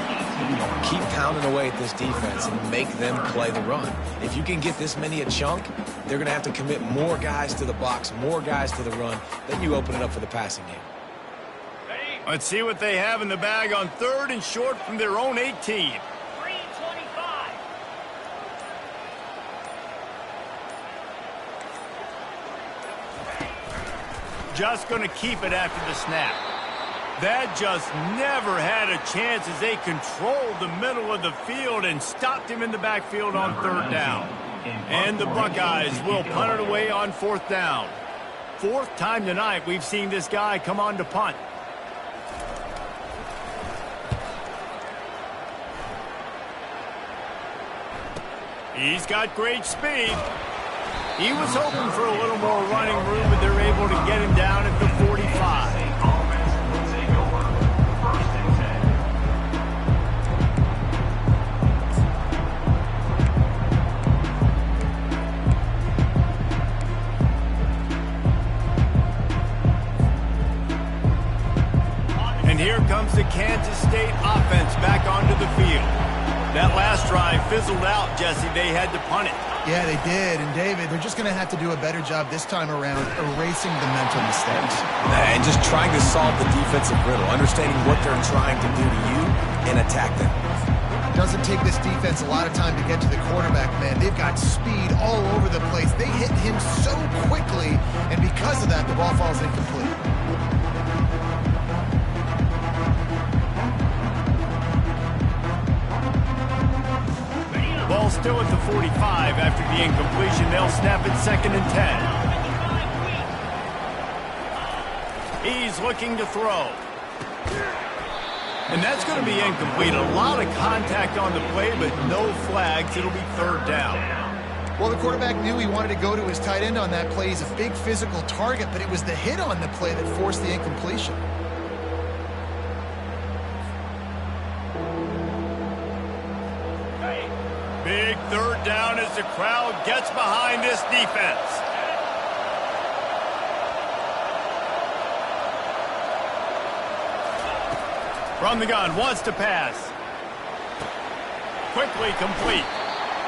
Keep pounding away at this defense and make them play the run. If you can get this many a chunk, they're going to have to commit more guys to the box, more guys to the run. Then you open it up for the passing game. Let's see what they have in the bag on 3rd and short from their own 18. 3:25. Just going to keep it after the snap. That just never had a chance as they controlled the middle of the field and stopped him in the backfield on 3rd down. And the Buckeyes will punt it away on 4th down. 4th time tonight we've seen this guy come on to punt. He's got great speed. He was hoping for a little more running room, but they're able to get him down at the 45. And here comes the Kansas State offense back onto the field. That last drive fizzled out, Jesse. They had to punt it. Yeah, they did. And, David, they're just going to have to do a better job this time around erasing the mental mistakes. And just trying to solve the defensive riddle, understanding what they're trying to do to you and attack them. It doesn't take this defense a lot of time to get to the quarterback, man. They've got speed all over the place. They hit him so quickly, and because of that, the ball falls incomplete. Ball still at the 45 after the incompletion. They'll snap it 2nd and 10. He's looking to throw. And that's going to be incomplete. A lot of contact on the play, but no flags. It'll be 3rd down. Well, the quarterback knew he wanted to go to his tight end on that play. He's a big physical target, but it was the hit on the play that forced the incompletion. Big 3rd down as the crowd gets behind this defense. From the gun, wants to pass. Quickly complete.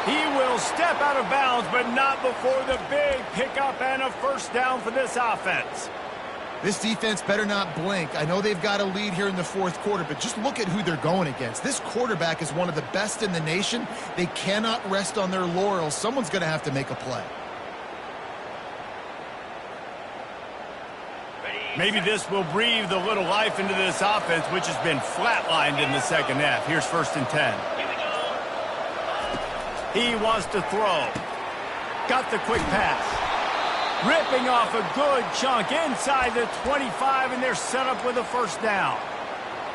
He will step out of bounds, but not before the big pickup and a first down for this offense. This defense better not blink. I know they've got a lead here in the fourth quarter, but just look at who they're going against. This quarterback is one of the best in the nation. They cannot rest on their laurels. Someone's going to have to make a play. Maybe this will breathe a little life into this offense, which has been flatlined in the second half. Here's 1st and 10. He wants to throw. Got the quick pass. Ripping off a good chunk inside the 25, and they're set up with a first down.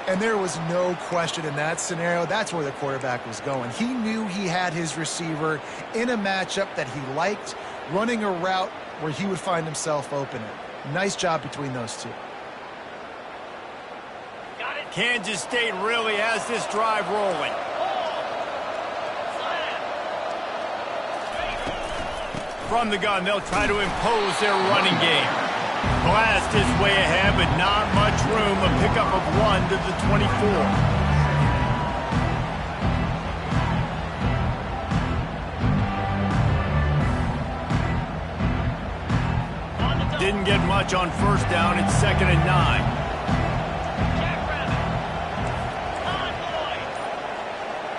And there was no question in that scenario. That's where the quarterback was going. He knew he had his receiver in a matchup that he liked, running a route where he would find himself open. Nice job between those two. Kansas State really has this drive rolling. From the gun, they'll try to impose their running game. Blast his way ahead, but not much room. A pickup of 1 to the 24. Didn't get much on first down. It's 2nd and 9.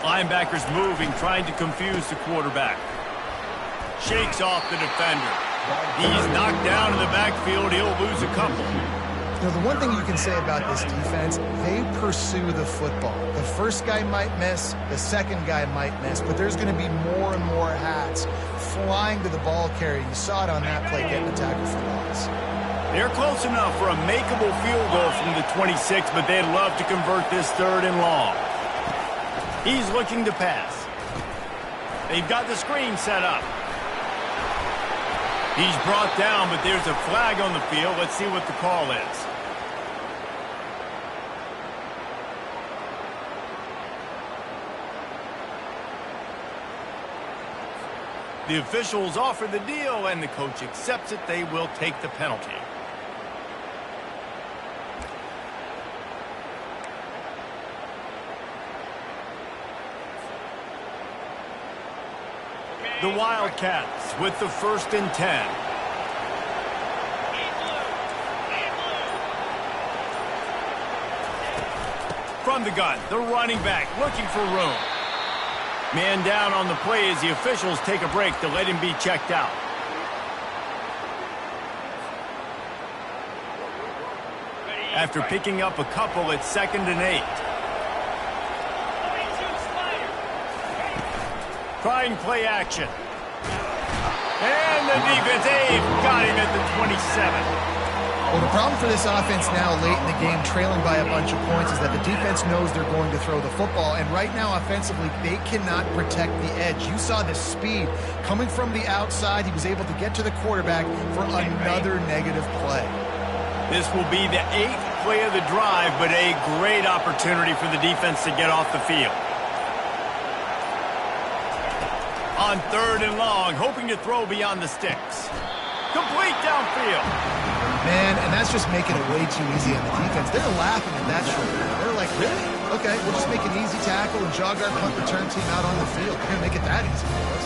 Linebackers moving, trying to confuse the quarterback. Shakes off the defender. He's knocked down in the backfield. He'll lose a couple. You know, the one thing you can say about this defense, they pursue the football. The first guy might miss, the second guy might miss, but there's going to be more and more hats flying to the ball carrier. You saw it on that play, getting the tackle for loss. They're close enough for a makeable field goal from the 26, but they'd love to convert this 3rd and long. He's looking to pass. They've got the screen set up. He's brought down, but there's a flag on the field. Let's see what the call is. The officials offer the deal, and the coach accepts it. They will take the penalty. The Wildcats with the 1st and 10. From the gun, the running back looking for room. Man down on the play as the officials take a break to let him be checked out. After picking up a couple, it's 2nd and 8. Trying play action. And the defense, they've got him at the 27. Well, the problem for this offense now late in the game, trailing by a bunch of points, is that the defense knows they're going to throw the football. And right now, offensively, they cannot protect the edge. You saw the speed coming from the outside. He was able to get to the quarterback for another negative play. This will be the 8th play of the drive, but a great opportunity for the defense to get off the field. On 3rd and long, hoping to throw beyond the sticks. Complete downfield. Man, and that's just making it way too easy on the defense. They're laughing at that short. They're like, really? Okay, we'll just make an easy tackle and jog our punt return team out on the field. We're going to make it that easy for us.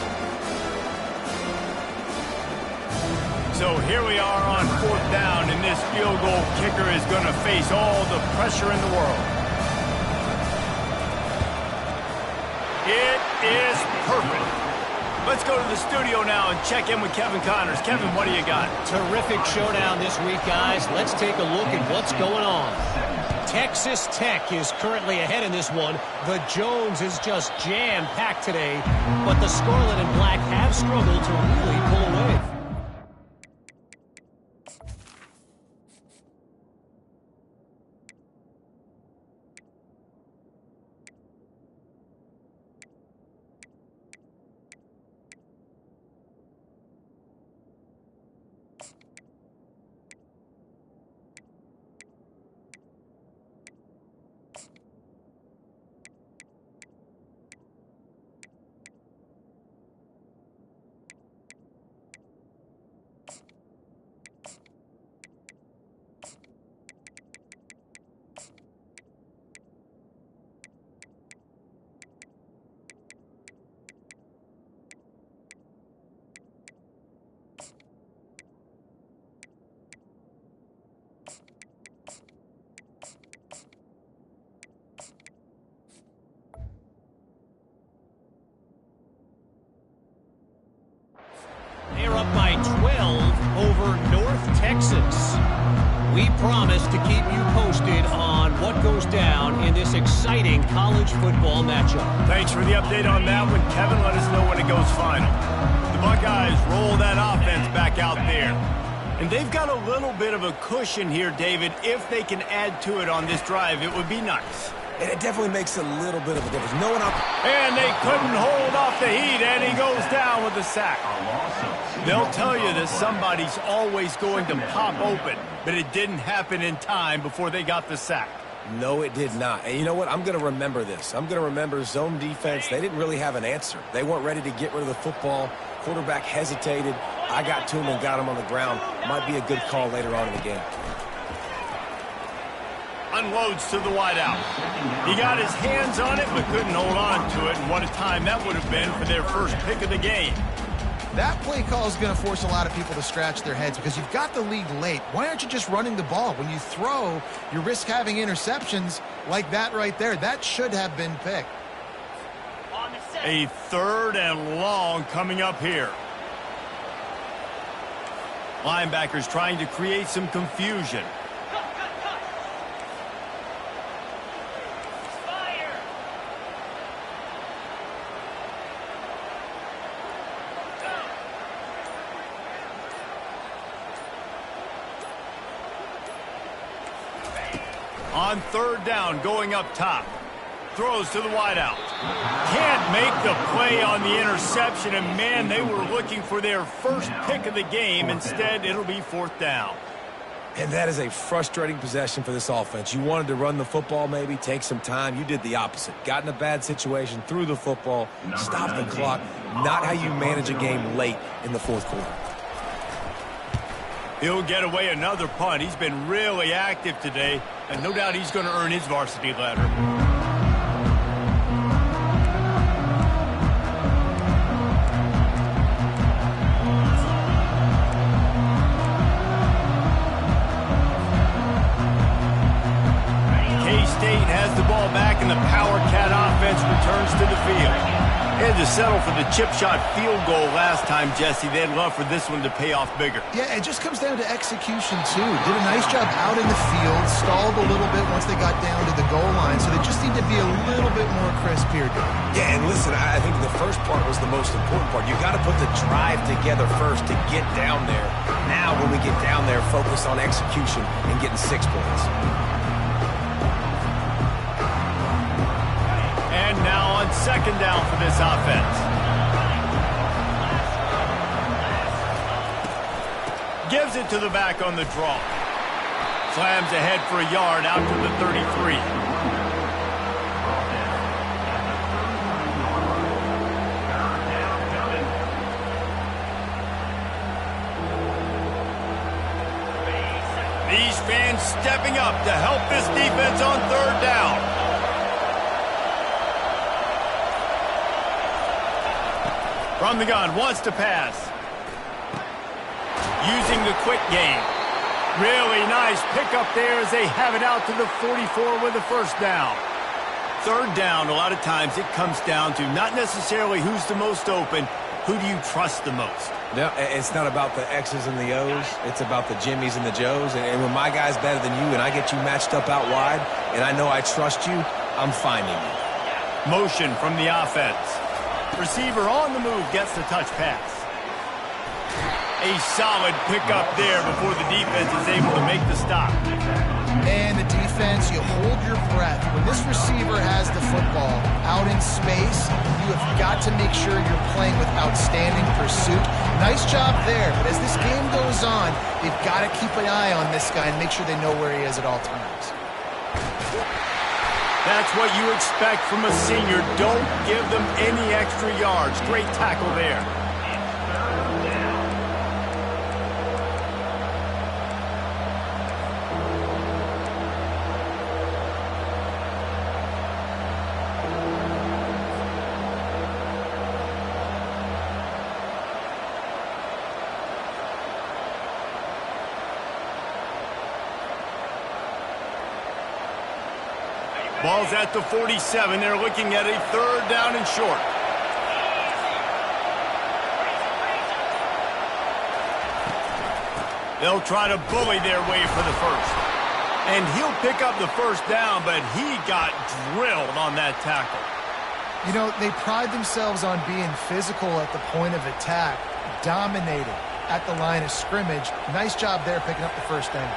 So here we are on 4th down, and this field goal kicker is going to face all the pressure in the world. It is perfect. Let's go to the studio now and check in with Kevin Connors. Kevin, what do you got? Terrific showdown this week, guys. Let's take a look at what's going on. Texas Tech is currently ahead in this one. The Jones is just jam-packed today, but the Scarlet and Black have struggled to really pull away. up by 12 over North Texas. We promise to keep you posted on what goes down in this exciting college football matchup. Thanks for the update on that one, Kevin. Let us know when it goes final. The Buckeyes roll that offense back out there. And they've got a little bit of a cushion here, David. If they can add to it on this drive, it would be nice. And it definitely makes a little bit of a difference. No one up. And they couldn't hold off the heat, and he goes down with the sack. They'll tell you that somebody's always going to pop open, but it didn't happen in time before they got the sack. No, it did not. And you know what? I'm going to remember this. I'm going to remember zone defense. They didn't really have an answer. They weren't ready to get rid of the football. Quarterback hesitated. I got to him and got him on the ground. Might be a good call later on in the game. Unloads to the wideout. He got his hands on it, but couldn't hold on to it. And what a time that would have been for their first pick of the game. That play call is going to force a lot of people to scratch their heads because you've got the lead late. Why aren't you just running the ball? When you throw, you risk having interceptions like that right there. That should have been picked. A 3rd and long coming up here. Linebackers trying to create some confusion. On 3rd down, going up top. Throws to the wideout. Can't make the play on the interception, and man, they were looking for their first pick of the game. Instead, it'll be 4th down. And that is a frustrating possession for this offense. You wanted to run the football, maybe take some time. You did the opposite. Got in a bad situation, threw the football, stopped the clock. Not how you manage a game late in the 4th quarter. He'll get away another punt. He's been really active today, and no doubt he's going to earn his varsity letter. K-State has the ball back, and the Power Cat offense returns to the field. They had to settle for the chip shot field goal last time, Jesse. They'd love for this one to pay off bigger. Yeah, it just comes down to execution, too. Did a nice job out in the field, stalled a little bit once they got down to the goal line, so they just need to be a little bit more crisp here, Dave. Yeah, and listen, I think the first part was the most important part. You got to put the drive together first to get down there. Now, when we get down there, focus on execution and getting 6 points. And now on 2nd down for this offense. Gives it to the back on the draw. Slams ahead for a yard out to the 33. These fans stepping up to help this defense on 3rd down. From the gun, wants to pass. Using the quick game. Really nice pickup there as they have it out to the 44 with the 1st down. 3rd down, a lot of times it comes down to not necessarily who's the most open, who do you trust the most? No, it's not about the X's and the O's. It's about the Jimmies and the Joes. And when my guy's better than you and I get you matched up out wide and I know I trust you, I'm finding you. Motion from the offense. Receiver on the move gets the touch pass. A solid pickup there before the defense is able to make the stop. And the defense, you hold your breath. When this receiver has the football out in space, you have got to make sure you're playing with outstanding pursuit. Nice job there, but as this game goes on, they've got to keep an eye on this guy and make sure they know where he is at all times. That's what you expect from a senior. Don't give them any extra yards. Great tackle there. Ball's at the 47. They're looking at a 3rd down and short. They'll try to bully their way for the first. And he'll pick up the first down, but he got drilled on that tackle. You know, they pride themselves on being physical at the point of attack, dominating at the line of scrimmage. Nice job there picking up the first down.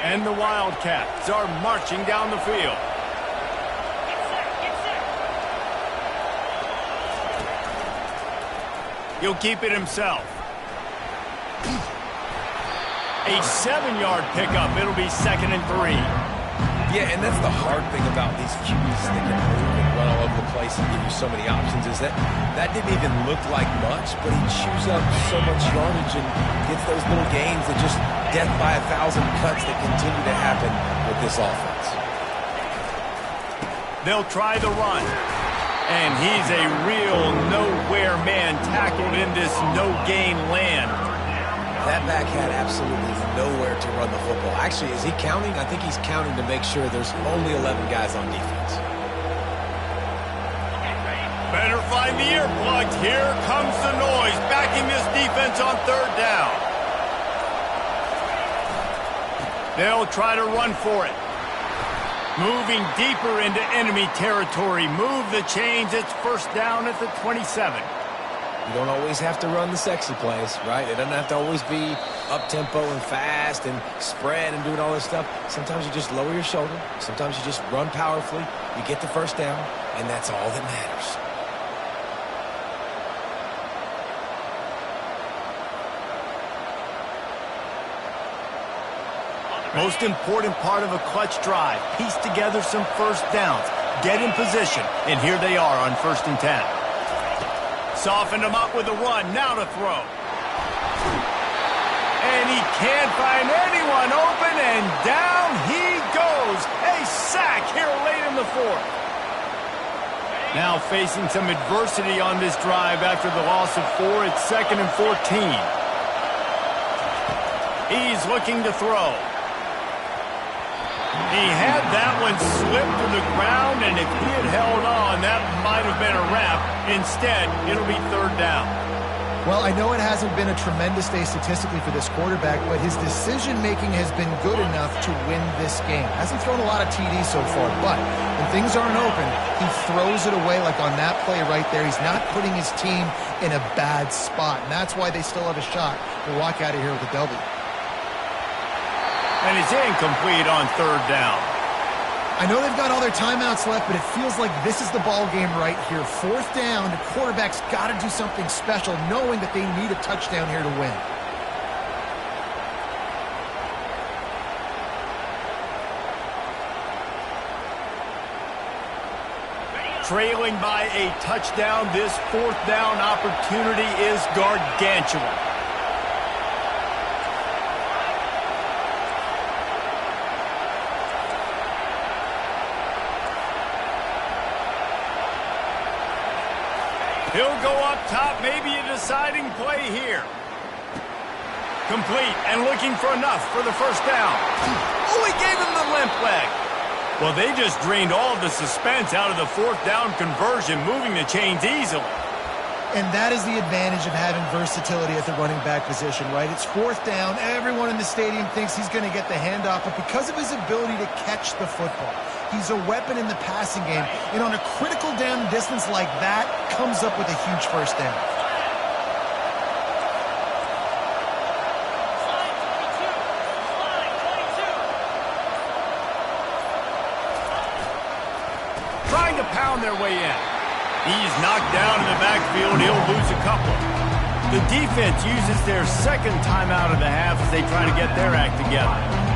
And the Wildcats are marching down the field. He'll keep it himself. A 7-yard pickup. It'll be 2nd and 3. Yeah, and that's the hard thing about these QBs that can move and run all over the place and give you so many options is that didn't even look like much, but he chews up so much yardage and gets those little gains that just death by 1,000 cuts that continue to happen with this offense. They'll try the run. And he's a real nowhere man tackled in this no-gain land. That back had absolutely nowhere to run the football. Actually, is he counting? I think he's counting to make sure there's only 11 guys on defense. Better find the earplugs. Here comes the noise, backing this defense on 3rd down. They'll try to run for it. Moving deeper into enemy territory. Move the chains. It's 1st down at the 27. You don't always have to run the sexy plays, right? It doesn't have to always be up-tempo and fast and spread and doing all this stuff. Sometimes you just lower your shoulder. Sometimes you just run powerfully. You get the 1st down, and that's all that matters. Most important part of a clutch drive. Piece together some 1st downs. Get in position. And here they are on 1st and 10. Softened him up with a run. Now to throw. And he can't find anyone open. And down he goes. A sack here late in the 4th. Now facing some adversity on this drive after the loss of 4. It's 2nd and 14. He's looking to throw. He had that one slip to the ground, and if he had held on, that might have been a wrap. Instead, it'll be 3rd down. Well, I know it hasn't been a tremendous day statistically for this quarterback, but his decision-making has been good enough to win this game. Hasn't thrown a lot of TDs so far, but when things aren't open, he throws it away like on that play right there. He's not putting his team in a bad spot, and that's why they still have a shot to walk out of here with a W. And it's incomplete on 3rd down. I know they've got all their timeouts left, but it feels like this is the ball game right here. 4th down, the quarterback's got to do something special, knowing that they need a touchdown here to win. Trailing by a touchdown, this 4th down opportunity is gargantuan. He'll go up top, maybe a deciding play here. Complete and looking for enough for the 1st down. Oh, he gave him the limp leg. Well, they just drained all of the suspense out of the 4th down conversion, moving the chains easily. And that is the advantage of having versatility at the running back position, right? It's 4th down. Everyone in the stadium thinks he's going to get the handoff, but because of his ability to catch the football, he's a weapon in the passing game. And on a critical down distance like that, comes up with a huge 1st down. Trying to pound their way in. He's knocked down in the backfield. He'll lose a couple. The defense uses their 2nd timeout of the half as they try to get their act together.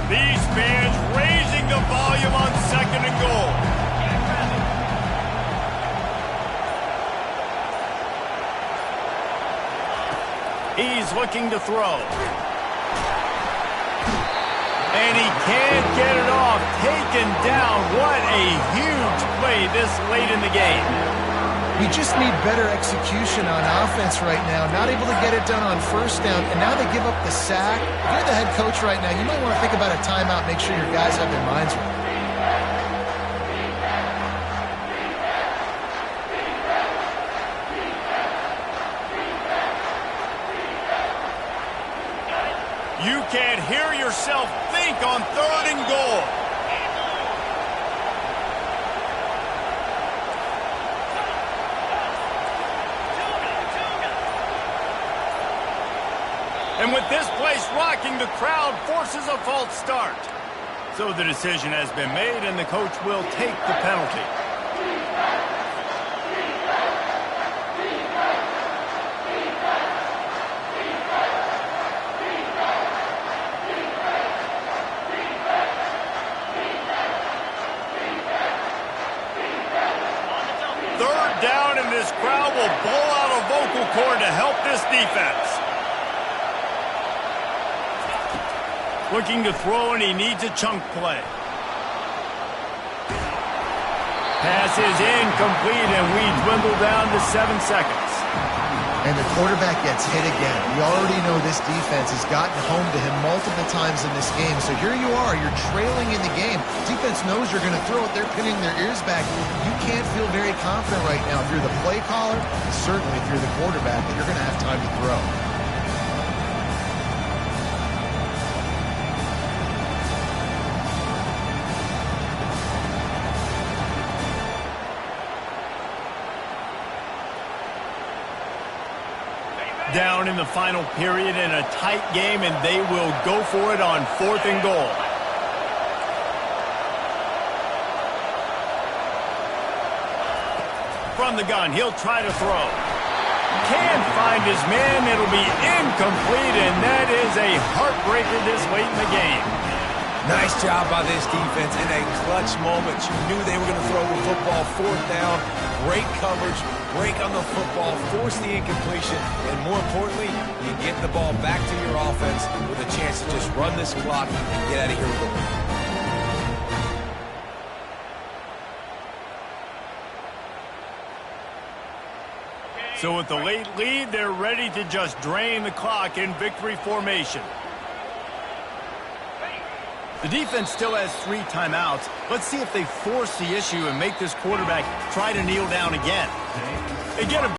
These fans raising the He's looking to throw. And he can't get it off. Taken down. What a huge play this late in the game. We just need better execution on offense right now. Not able to get it done on first down, and now they give up the sack. If you're the head coach right now, you might want to think about a timeout, make sure your guys have their minds right. You can't hear yourself think on 3rd and goal. And with this place rocking, the crowd forces a false start. So the decision has been made, and the coach will take the penalty. Third down, and this crowd will blow out a vocal cord to help this defense. Looking to throw, and he needs a chunk play. Pass is incomplete, and we dwindle down to 7 seconds. And the quarterback gets hit again. We already know this defense has gotten home to him multiple times in this game. So here you are, you're trailing in the game. Defense knows you're going to throw it. They're pinning their ears back. You can't feel very confident right now if you're the play caller, and certainly if you're the quarterback, that you're going to have time to throw. Down in the final period in a tight game, and they will go for it on 4th and goal. From the gun, he'll try to throw. Can't find his man. It'll be incomplete, and that is a heartbreaker this late in the game. Nice job by this defense in a clutch moment. You knew they were going to throw the football. 4th down, great coverage, break on the football, force the incompletion, and more importantly, you get the ball back to your offense with a chance to just run this clock and get out of here with a win. So with the late lead, they're ready to just drain the clock in victory formation. The defense still has 3 timeouts. Let's see if they force the issue and make this quarterback try to kneel down again. They get a